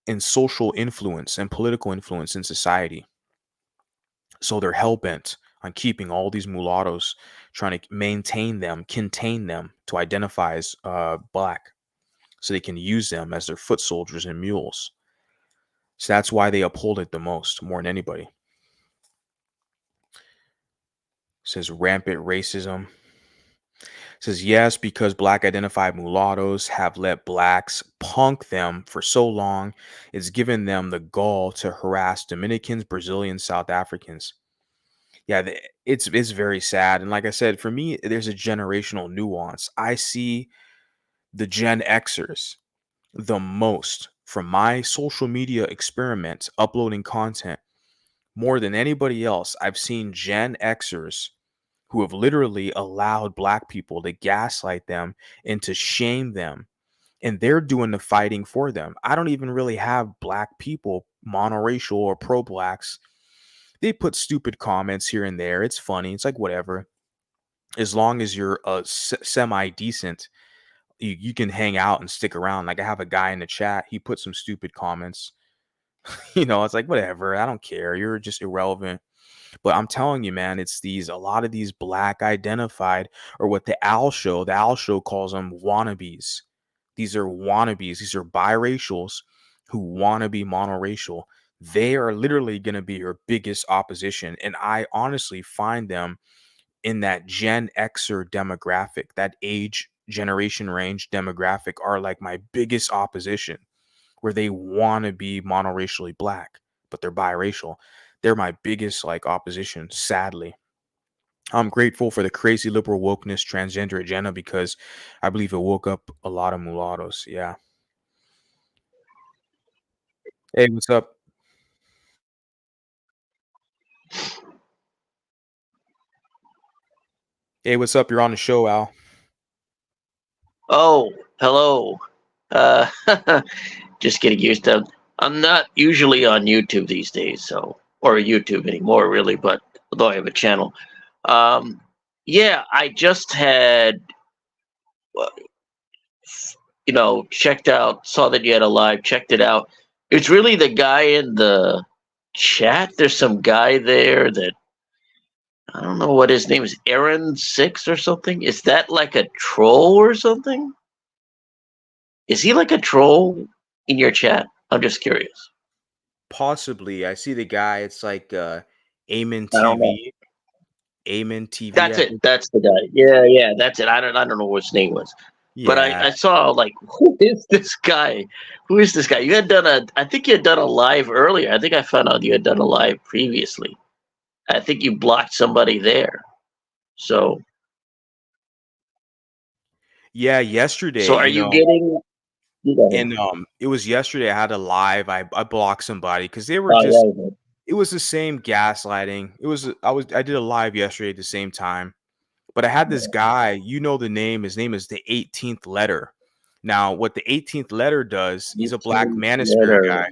and social influence and political influence in society. So they're hell bent on keeping all these mulattoes, trying to maintain them, contain them to identify as black, so they can use them as their foot soldiers and mules. So that's why they uphold it the most, more than anybody. It says rampant racism. It says yes, because black identified mulattoes have let blacks punk them for so long, it's given them the gall to harass Dominicans, Brazilians, South Africans. Yeah, it's very sad, and like I said, for me, there's a generational nuance. I see the Gen Xers the most from my social media experiments uploading content more than anybody else. I've seen Gen Xers who have literally allowed black people to gaslight them and to shame them, and they're doing the fighting for them. I don't even really have black people, monoracial or pro blacks. They put stupid comments here and there. It's funny. It's like whatever. As long as you're semi decent, you can hang out and stick around. Like I have a guy in the chat. He put some stupid comments. It's like whatever. I don't care. You're just irrelevant. But I'm telling you, man, it's these a lot of these black identified, or what the Owl Show calls them, wannabes. These are wannabes. These are biracials who want to be monoracial. They are literally going to be your biggest opposition. And I honestly find them in that Gen Xer demographic, that age generation range demographic, are like my biggest opposition, where they want to be monoracially black, but they're biracial. They're my biggest like opposition, sadly. I'm grateful for the crazy liberal wokeness transgender agenda because I believe it woke up a lot of mulattoes. Yeah. Hey, what's up? Hey, what's up? You're on the show, Al. Oh, hello. Uh, just getting used to. I'm not usually on YouTube these days, so or YouTube anymore, really. But although I have a channel, um, yeah, I just had, uh, checked out, saw that you had a live, checked it out. It's really the guy in the chat. There's some guy there that I don't know what his name is, Aaron 6 or something. Is that like a troll or something? Is he like a troll in your chat? I'm just curious. Possibly. I see the guy. It's like Amen I don't know. TV. Amen TV, That's I it. think. That's the guy. Yeah, yeah, that's it. I don't know what his name was. But Yeah. I saw like who is this guy? Who is this guy? You had done a I think you had done a live earlier. I think I found out you had done a live previously. I think you blocked somebody there. So Yeah, yesterday, so are you getting you go ahead. and it was yesterday I had a live. I blocked somebody because they were just Oh, yeah. it was the same gaslighting. I did a live yesterday at the same time. But I had this guy, the name, his name is the 18th letter. Now, what the 18th letter does, he's a black 18th manosphere letter. guy.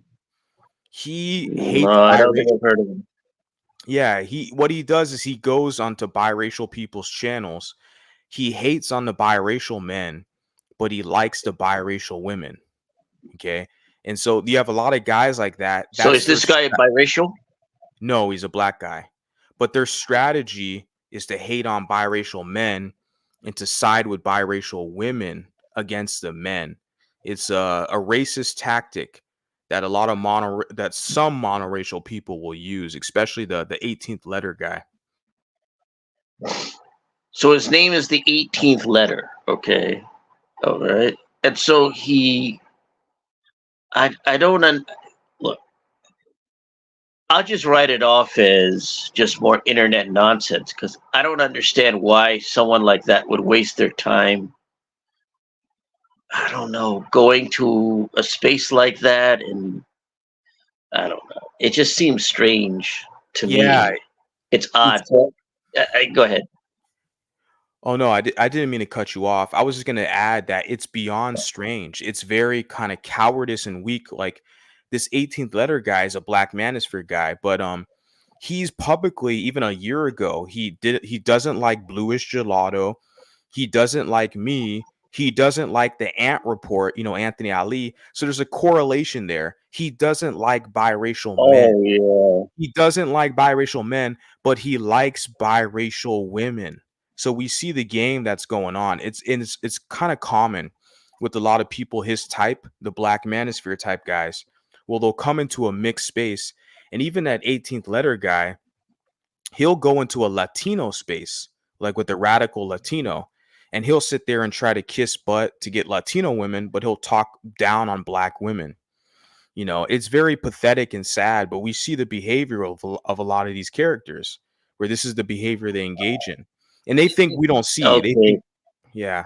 He No, hates I don't think biracial. I've heard of him. Yeah, what he does is he goes onto biracial people's channels. He hates on the biracial men, but he likes the biracial women. Okay. And so you have a lot of guys like that. So That's is their this guy biracial? No, he's a black guy. But their strategy is to hate on biracial men and to side with biracial women against the men. It's a racist tactic that that some monoracial people will use, especially the 18th letter guy. So his name is the 18th letter. Okay. All right. And so I don't look. I'll just write it off as just more internet nonsense because I don't understand why someone like that would waste their time. I don't know, going to a space like that, and I don't know. It just seems strange to Yeah, me. It's it's odd. So, go ahead. Oh no, I didn't mean to cut you off. I was just gonna add that it's beyond strange. It's very kind of cowardice and weak. Like this 18th letter guy is a black manosphere guy, but he's publicly, even a year ago, he doesn't like bluish gelato. He doesn't like me. He doesn't like the Ant Report, Anthony Ali. So there's a correlation there. He doesn't like biracial men. Oh yeah. He doesn't like biracial men, but he likes biracial women. So we see the game that's going on. It's kind of common with a lot of people his type, the black manosphere type guys. Well, they'll come into a mixed space, and even that 18th letter guy, he'll go into a Latino space, like with the radical Latino, and he'll sit there and try to kiss butt to get Latino women, but he'll talk down on black women. It's very pathetic and sad, but we see the behavior of a lot of these characters where this is the behavior they engage in, and they think we don't see. They Okay. think, yeah.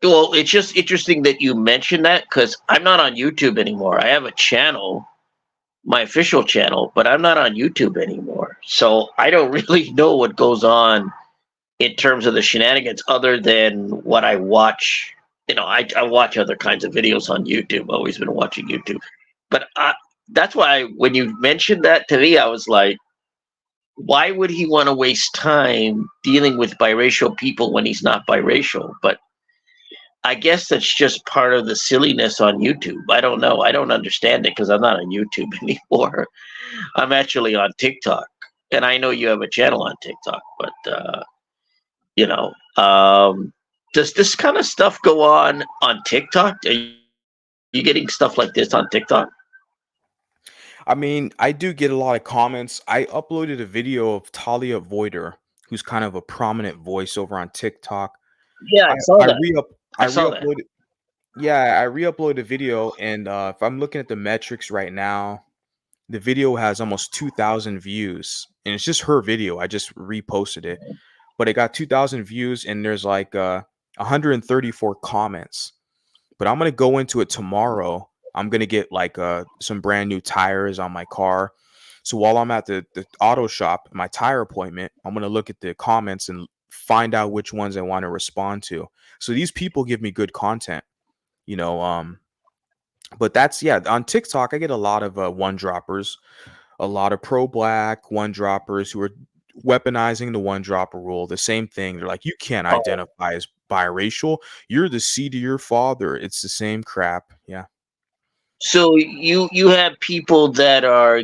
Well, it's just interesting that you mentioned that because I'm not on YouTube anymore. I have a channel, my official channel, but I'm not on YouTube anymore. So I don't really know what goes on in terms of the shenanigans other than what I watch. I watch other kinds of videos on YouTube. I've always been watching YouTube. But that's why when you mentioned that to me, I was like, why would he want to waste time dealing with biracial people when he's not biracial? But I guess that's just part of the silliness on YouTube. I don't know. I don't understand it because I'm not on YouTube anymore. I'm actually on TikTok. And I know you have a channel on TikTok, but you know, does this kind of stuff go on TikTok? Are you getting stuff like this on TikTok? I mean, I do get a lot of comments. I uploaded a video of Talia Voider, who's kind of a prominent voice over on TikTok. Yeah, I I saw I that. re-up I I saw that. re-uploaded Yeah, I re-uploaded a video, and if I'm looking at the metrics right now, the video has almost 2,000 views, and it's just her video. I just reposted it, but it got 2,000 views, and there's like 134 comments. But I'm gonna go into it tomorrow. I'm gonna get like some brand new tires on my car. So while I'm at the auto shop, my tire appointment, I'm gonna look at the comments and find out which ones I want to respond to. So these people give me good content, you know. But that's, yeah, on TikTok I get a lot of one droppers, a lot of pro black one droppers who are weaponizing the one dropper rule. The same thing. They're like, you can't Oh, identify as biracial. You're the seed of your father. It's the same crap. Yeah. so you have people that are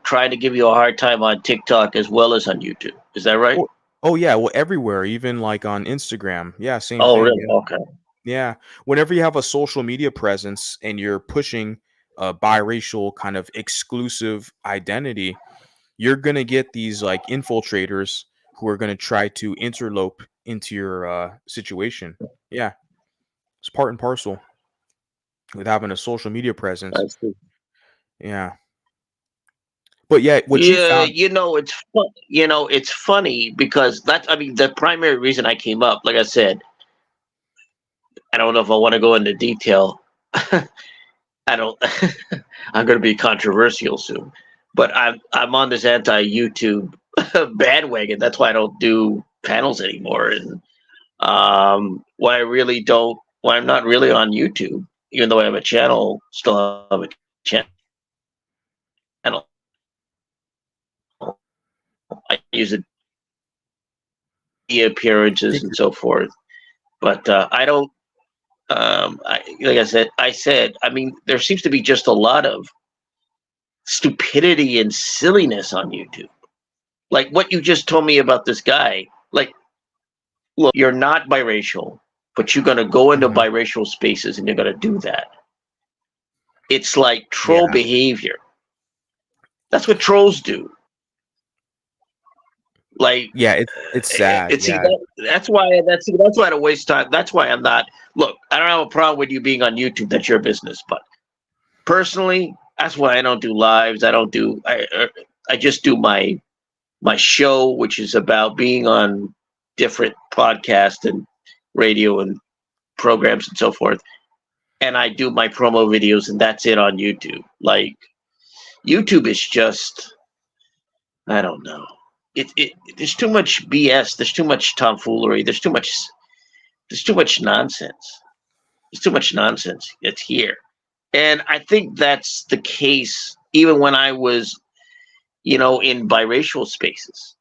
trying to give you a hard time on TikTok as well as on YouTube. Is that right? Oh, oh yeah. Well, everywhere, even like on Instagram. Yeah, same Oh, thing. really? Yeah. Okay. Yeah. Whenever you have a social media presence and you're pushing a biracial kind of exclusive identity, you're gonna get these like infiltrators who are gonna try to interlope into your situation. Yeah, it's part and parcel with having a social media presence. I see. Yeah, but yeah, what you Yeah, found. it's funny because I mean, the primary reason I came up, like I said, I don't know if I want to go into detail. I don't. I'm going to be controversial soon, but I'm on this anti YouTube bandwagon. That's why I don't do panels anymore, and why I'm not really on YouTube, even though I have a channel, still have a channel. I use it I appearances think and so forth, but I don't. Like I said, I mean, there seems to be just a lot of stupidity and silliness on YouTube. Like what you just told me about this guy. Like, look, you're not biracial, but you're gonna go into mhm, biracial spaces and you're gonna do that. It's like troll yeah, behavior. That's what trolls do. Like, yeah, it's sad. see Yeah. that's why I don't waste time. That's why I'm not. Look, I don't have a problem with you being on YouTube. That's your business. But personally, that's why I don't do lives. I don't do. I just do my show, which is about being on different podcasts and radio and programs and so forth. And I do my promo videos, and that's it on YouTube. Like YouTube is just, I don't know. There's too much BS. There's too much tomfoolery. There's too much nonsense. There's too much nonsense. It's here, and I think that's the case. Even when I was, in biracial spaces,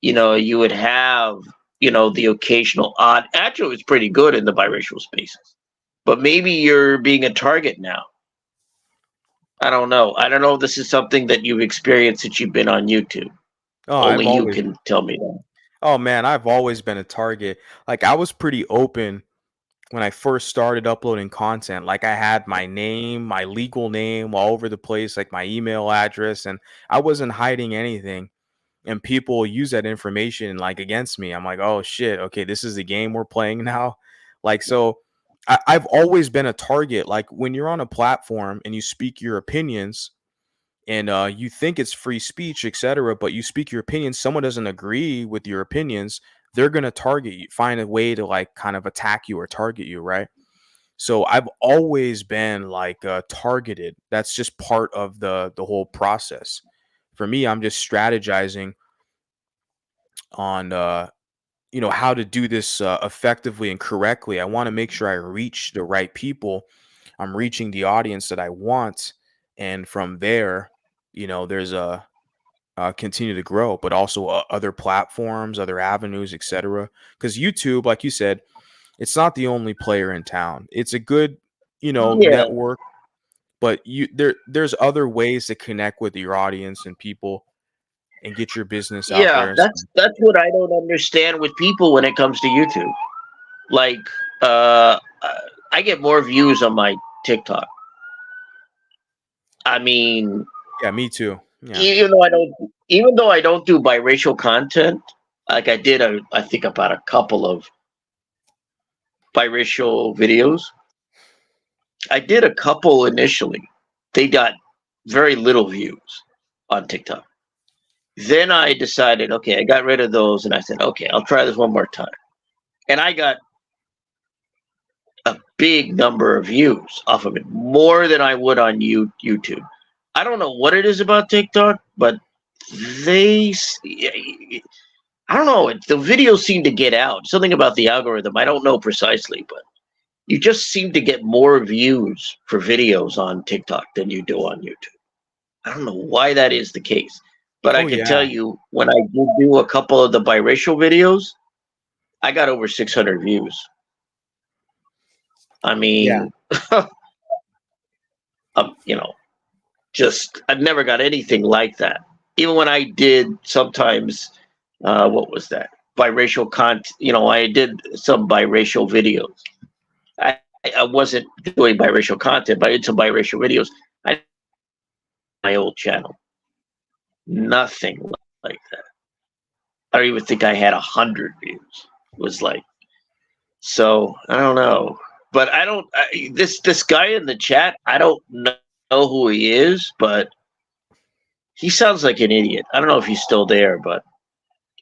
you would have, the occasional odd. Actually, it was pretty good in the biracial spaces, but maybe you're being a target now. I don't know. I don't know if this is something that you've experienced since you've been on YouTube. Oh, Only you can tell me that. oh man, I've always been a target. Like I was pretty open when I first started uploading content. Like I had my name, my legal name all over the place, like my email address, and I wasn't hiding anything. And people use that information like against me. I'm like, oh shit, okay, this is the game we're playing now. Like, so I've always been a target. Like when you're on a platform and you speak your opinions, and you think it's free speech, etc., but you speak your opinion, someone doesn't agree with your opinions, they're going to target you, find a way to like kind of attack you or target you, right? So I've always been like targeted. That's just part of the whole process. For me, I'm just strategizing on how to do this effectively and correctly. I want to make sure I reach the right people. I'm reaching the audience that I want, and from there, there's a continue to grow, but also other platforms, other avenues, etc. Because YouTube, like you said, it's not the only player in town. It's a good, Yeah, network, but there's other ways to connect with your audience and people and get your business out yeah. there. So, That's what I don't understand with people when it comes to YouTube. Like, uh, I get more views on my TikTok. I mean, yeah, me too. Yeah. even though I don't do biracial content, like I did, I think about a couple of biracial videos. I did a couple initially. They got very little views on TikTok. Then I decided, okay, I got rid of those, and I said, okay, I'll try this one more time. And I got a big number of views off of it, more than I would on YouTube. I don't know what it is about TikTok, but they, I don't know, the videos seem to get out. Something about the algorithm, I don't know precisely, but you just seem to get more views for videos on TikTok than you do on YouTube. I don't know why that is the case, but I Oh can tell yeah. you when I did do a couple of the biracial videos, I got over 600 views. I Yeah. mean, you know, just I've never got anything like that. Even when I did sometimes, what was that? Biracial content. I did some biracial videos. I, I wasn't doing biracial content, but I did some biracial videos. I my old channel, nothing like that. I don't even think I had 100 views. It was like so. I don't know, but I don't. This guy in the chat, I don't know who he is, but he sounds like an idiot. I don't know if he's still there, but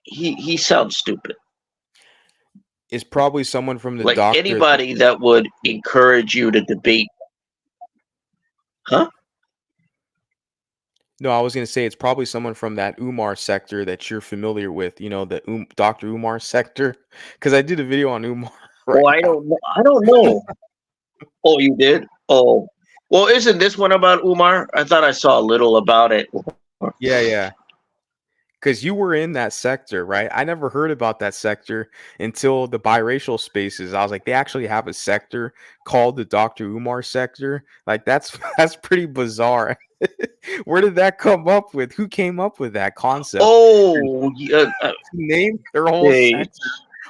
he sounds stupid. It's probably someone from the Like doctor. anybody that would encourage you to debate, huh? No, I was gonna say it's probably someone from that Umar sector that you're familiar with. The Dr. Umar sector, because I did a video on Umar Oh, right I now. don't know. I don't know. Oh, you did? Oh, well, isn't this one about Umar? I thought I saw a little about it. Yeah, yeah. Because you were in that sector, right? I never heard about that sector until the biracial spaces. I was like, they actually have a sector called the Dr. Umar sector. Like that's that's pretty bizarre. Where did that come up with? Who came up with that concept? Oh, yeah, Named their whole okay. section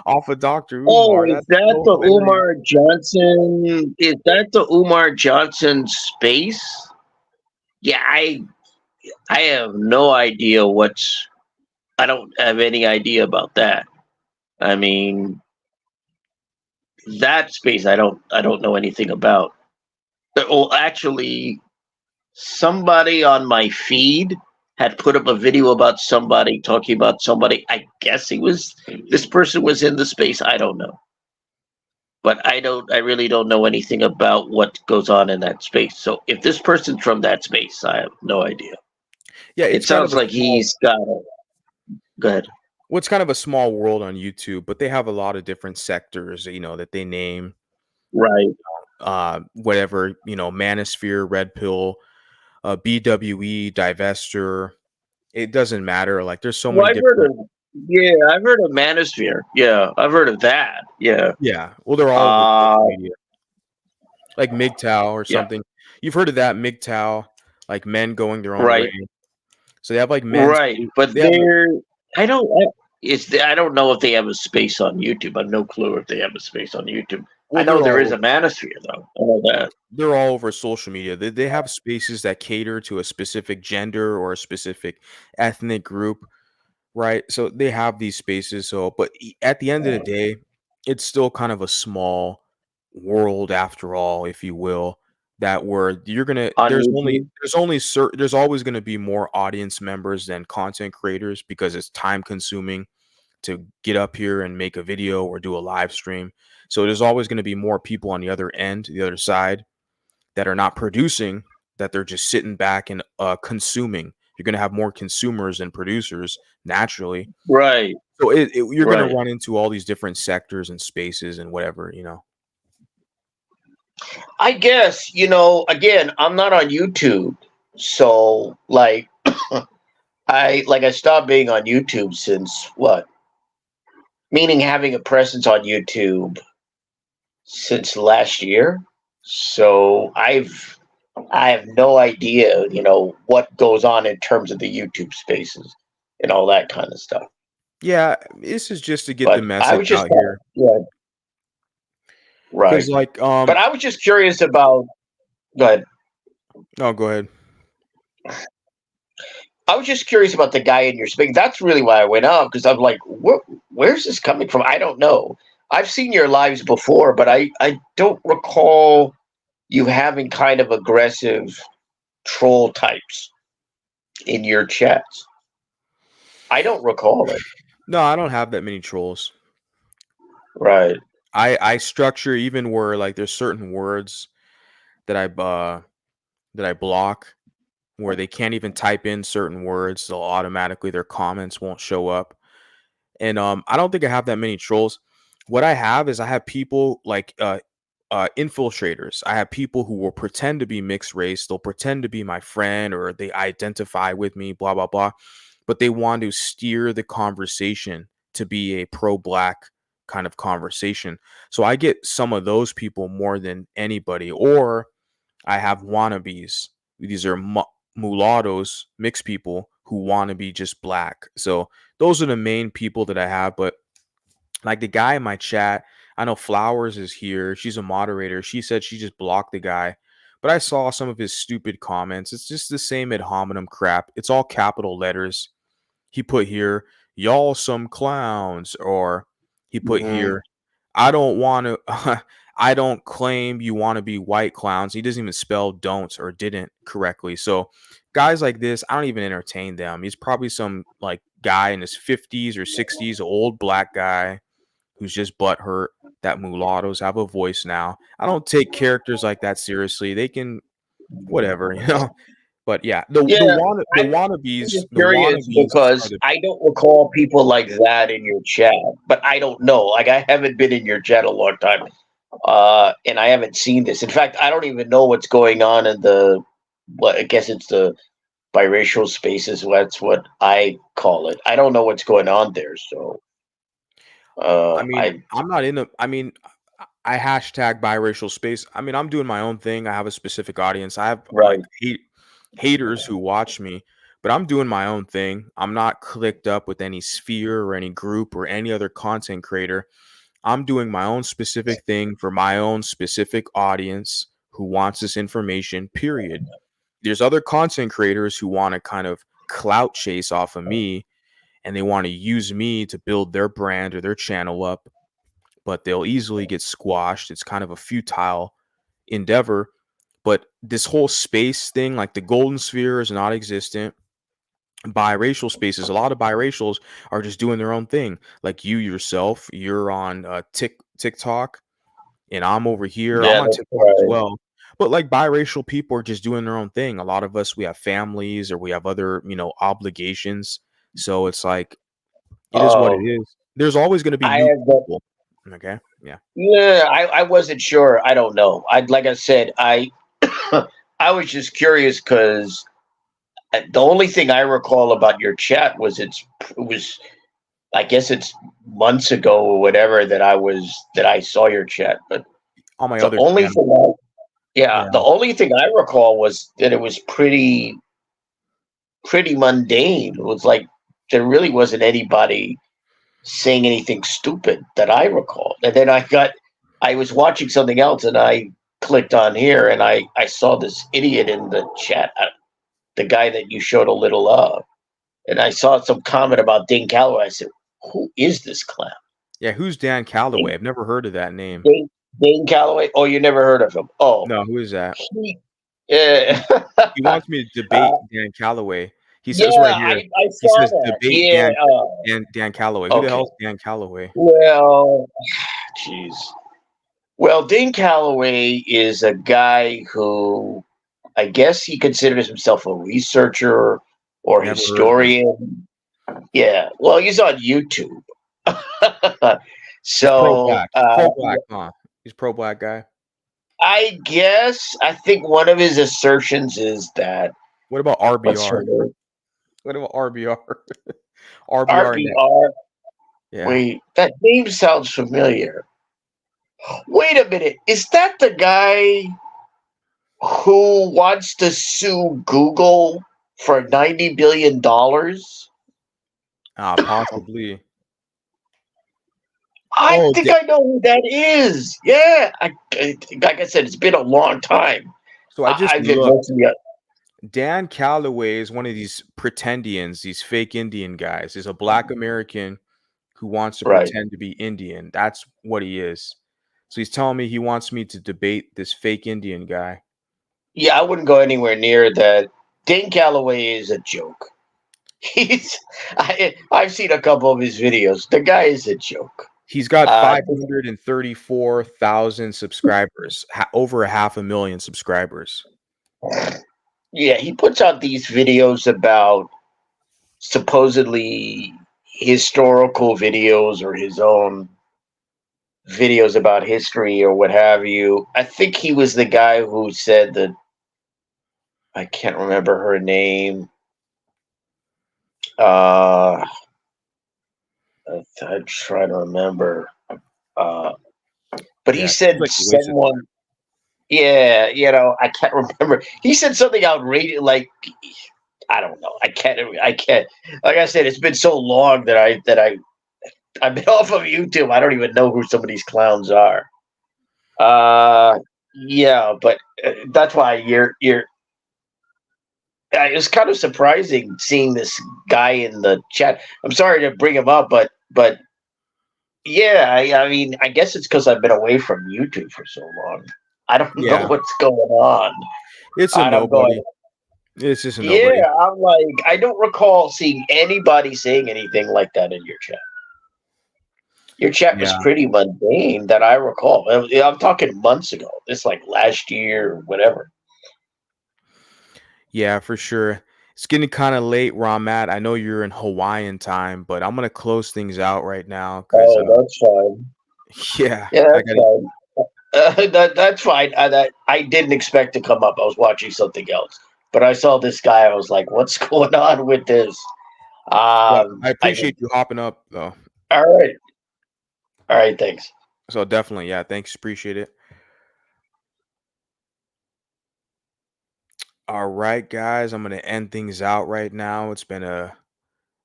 off of Dr. Oh, Umar. is That's that so the hilarious. Umar Johnson? Is that the Umar Johnson space? Yeah, I have no idea what's. I don't have any idea about that. I mean, that space I don't know anything about. Oh, actually, somebody on my feed had put up a video about somebody talking about somebody. I guess this person was in the space. I don't know. But I really don't know anything about what goes on in that space. So if this person's from that space, I have no idea. Yeah, It it's kind of sounds a like small he's got a go ahead. well, it's kind of a small world on YouTube, but they have a lot of different sectors, that they name Right. whatever, Manosphere, Red Pill, BWE, Divester. It doesn't matter. Like there's so Well, many I've heard different. of yeah, I've heard of Manosphere. Yeah, I've heard of that. Yeah. Yeah, well, they're all over Uh social media, like MGTOW or yeah, something. You've heard of that MGTOW, like men going their own way. right. So they have like men's. Right. But They have I don't I don't know if they have a space on YouTube. I have no clue if they have a space on YouTube. I well, know there is a Manosphere though. I know that. they're all over social media. They have spaces that cater to a specific gender or a specific ethnic group, right? So they have these spaces. So, but at the end of the day, it's still kind of a small world after all, if you will. that where you're gonna on YouTube. there's always gonna be more audience members than content creators because it's time consuming to get up here and make a video or do a live stream. So there's always going to be more people on the other end, the other side, that are not producing, that they're just sitting back and consuming. You're going to have more consumers than producers naturally. Right, So you're going to right. run into all these different sectors and spaces and whatever, you know. I guess, again, I'm not on YouTube. So like I stopped being on YouTube since what? Meaning having a presence on YouTube since last year. So I have no idea, what goes on in terms of the YouTube spaces and all that kind of stuff. Yeah, this is just to get the But I message was just out here. yeah, Because right. like But I was just curious about go ahead. no, go ahead. I was just curious about the guy in your speak. That's really why I went up because I'm like, where's this coming from? I don't know. I've seen your lives before, but I don't recall you having kind of aggressive troll types in your chats. I don't recall it. No, I don't have that many trolls. Right. I structure even where like there's certain words that I block where they can't even type in certain words, they'll automatically their comments won't show up. And I don't think I have that many trolls. What I have is I have people like infiltrators. I have people who will pretend to be mixed race. They'll pretend to be my friend or they identify with me, blah blah blah. But they want to steer the conversation to be a pro-black kind of conversation. So I get some of those people more than anybody. Or I have wannabes. These are mulattoes, mixed people who want to be just black. So those are the main people that I have. But like the guy in my chat, I know Flowers is here. She's a moderator. She said she just blocked the guy. But I saw some of his stupid comments. It's just the same ad hominem crap. It's all capital letters. He put here, y'all some clowns, or he put Hmm. here, I don't want to, I don't claim you want to be white clowns. He doesn't even spell don't or didn't correctly. So guys like this, I don't even entertain them. He's probably some like guy in his 50s or 60s, old black guy who's just butthurt that mulattoes have a voice now. I don't take characters like that seriously. They can whatever, you know. But yeah, Yeah, I'm just the curious wannabes are because the I don't recall people like that in your chat. But I don't know. Like I haven't been in your chat a long time, and I haven't seen this. In fact, I don't even know what's going on in the. What I guess it's the biracial spaces. That's what I call it. I don't know what's going on there. So I mean, I I'm not in a I mean, I hashtag biracial space. I mean, I'm doing my own thing. I have a specific audience. I have like right. haters who watch me, but I'm doing my own thing. I'm not clicked up with any sphere or any group or any other content creator. I'm doing my own specific thing for my own specific audience who wants this information, period. There's other content creators who want to kind of clout chase off of me and they want to use me to build their brand or their channel up, but they'll easily get squashed. It's kind of a futile endeavor. But this whole space thing, like the golden sphere is not existent. Biracial spaces, a lot of biracials are just doing their own thing. Like you yourself, you're on TikTok, and I'm over here. I'm Yeah, on that's TikTok as right. well. But like biracial people are just doing their own thing. A lot of us, we have families or we have other, obligations. So it's like it is what it Oh, is. There's always going to be I new have. people. Okay. Yeah. Yeah, I wasn't sure. I don't know. I like I said, I I was just curious because the only thing I recall about your chat was it was I guess it's months ago or whatever that I saw your chat. But On my the other only channel. thing yeah, the Yeah. only thing I recall was that it was pretty mundane. It was like there really wasn't anybody saying anything stupid that I recall. And then I was watching something else and I clicked on here and I saw this idiot in the chat, the guy that you showed a little of. And I saw some comment about Dane Calloway. I said, who is this clown? Yeah. Who's Dan Calloway? Dane, I've never heard of that name. Dane, Dane Calloway. Oh, you never heard of him? Oh, No, who is that? he, yeah, He wants me to uh, debate Dan Calloway. He yeah. says right here. I He saw says that. debate Yeah. Dan Calloway. Who the Okay. hell's Dan Calloway? Well, jeez. Well, Dane Calloway is a guy who I guess he considers himself a researcher or Never heard of him. historian. Yeah. Well, he's on YouTube. He's So pro-black. He's pro-black, huh? He's pro-black guy. I guess I think one of his assertions is that What about what's her RBR? name? What about RBR? RBR net. RBR. Yeah. Wait, that name sounds familiar. Wait a minute. Is that the guy who wants to sue Google for $90 billion? Possibly. I Oh, think I know who that is. Yeah, like I said, it's been a long time. so I just I've been looked. mostly Dan Calloway is one of these pretendians, these fake Indian guys. He's a black American who wants to right. pretend to be Indian. That's what he is. So he's telling me he wants me to debate this fake Indian guy. Yeah, I wouldn't go anywhere near that. Dane Calloway is a joke. I've seen a couple of his videos. The guy is a joke. He's got Uh, 534,000 subscribers, over 500,000 subscribers. yeah, he puts out these videos about supposedly historical videos or his own videos about history or what have you. I think he was the guy who said that I can't remember her name. I try to remember. But he Yeah, it seems said like a waste of someone. Yeah, I can't remember. He said something outrageous, like I don't know. I can't. Like I said, it's been so long that I've been off of YouTube. I don't even know who some of these clowns are. Yeah, but that's why you're. It was kind of surprising seeing this guy in the chat. I'm sorry to bring him up, but yeah, I mean, I guess it's because I've been away from YouTube for so long. I don't know Yeah, what's going on. it's a And I'm going, nobody. It's just a nobody. yeah, I'm like, I don't recall seeing anybody saying anything like that in your chat. Your chat was Yeah. pretty mundane that I recall. I'm talking months ago. It's like last year or whatever. Yeah, for sure. It's getting kind of late where I'm at. I know you're in Hawaiian time, but I'm gonna close things out right now because Oh, that's fine. yeah, Yeah, I that's gotta. fine. That's fine. I didn't expect to come up. I was watching something else, but I saw this guy. I was like, "What's going on with this?" Yeah, I I did. appreciate you hopping up though. All right, all right. Thanks. So definitely, yeah, thanks, appreciate it. All right, guys, I'm gonna end things out right now. It's been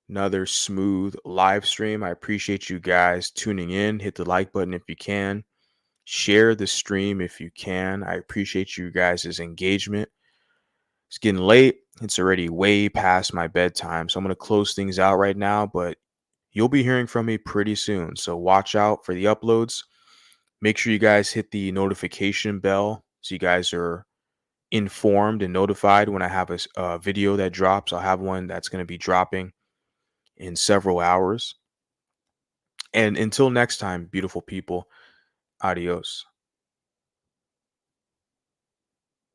another smooth live stream. I appreciate you guys tuning in. Hit the like button if you can. Share the stream if you can. I appreciate you guys' engagement. It's getting late. It's already way past my bedtime. So I'm going to close things out right now, but you'll be hearing from me pretty soon. So watch out for the uploads. Make sure you guys hit the notification bell so you guys are informed and notified when I have a video that drops. I'll have one that's going to be dropping in several hours. And until next time, beautiful people, adios.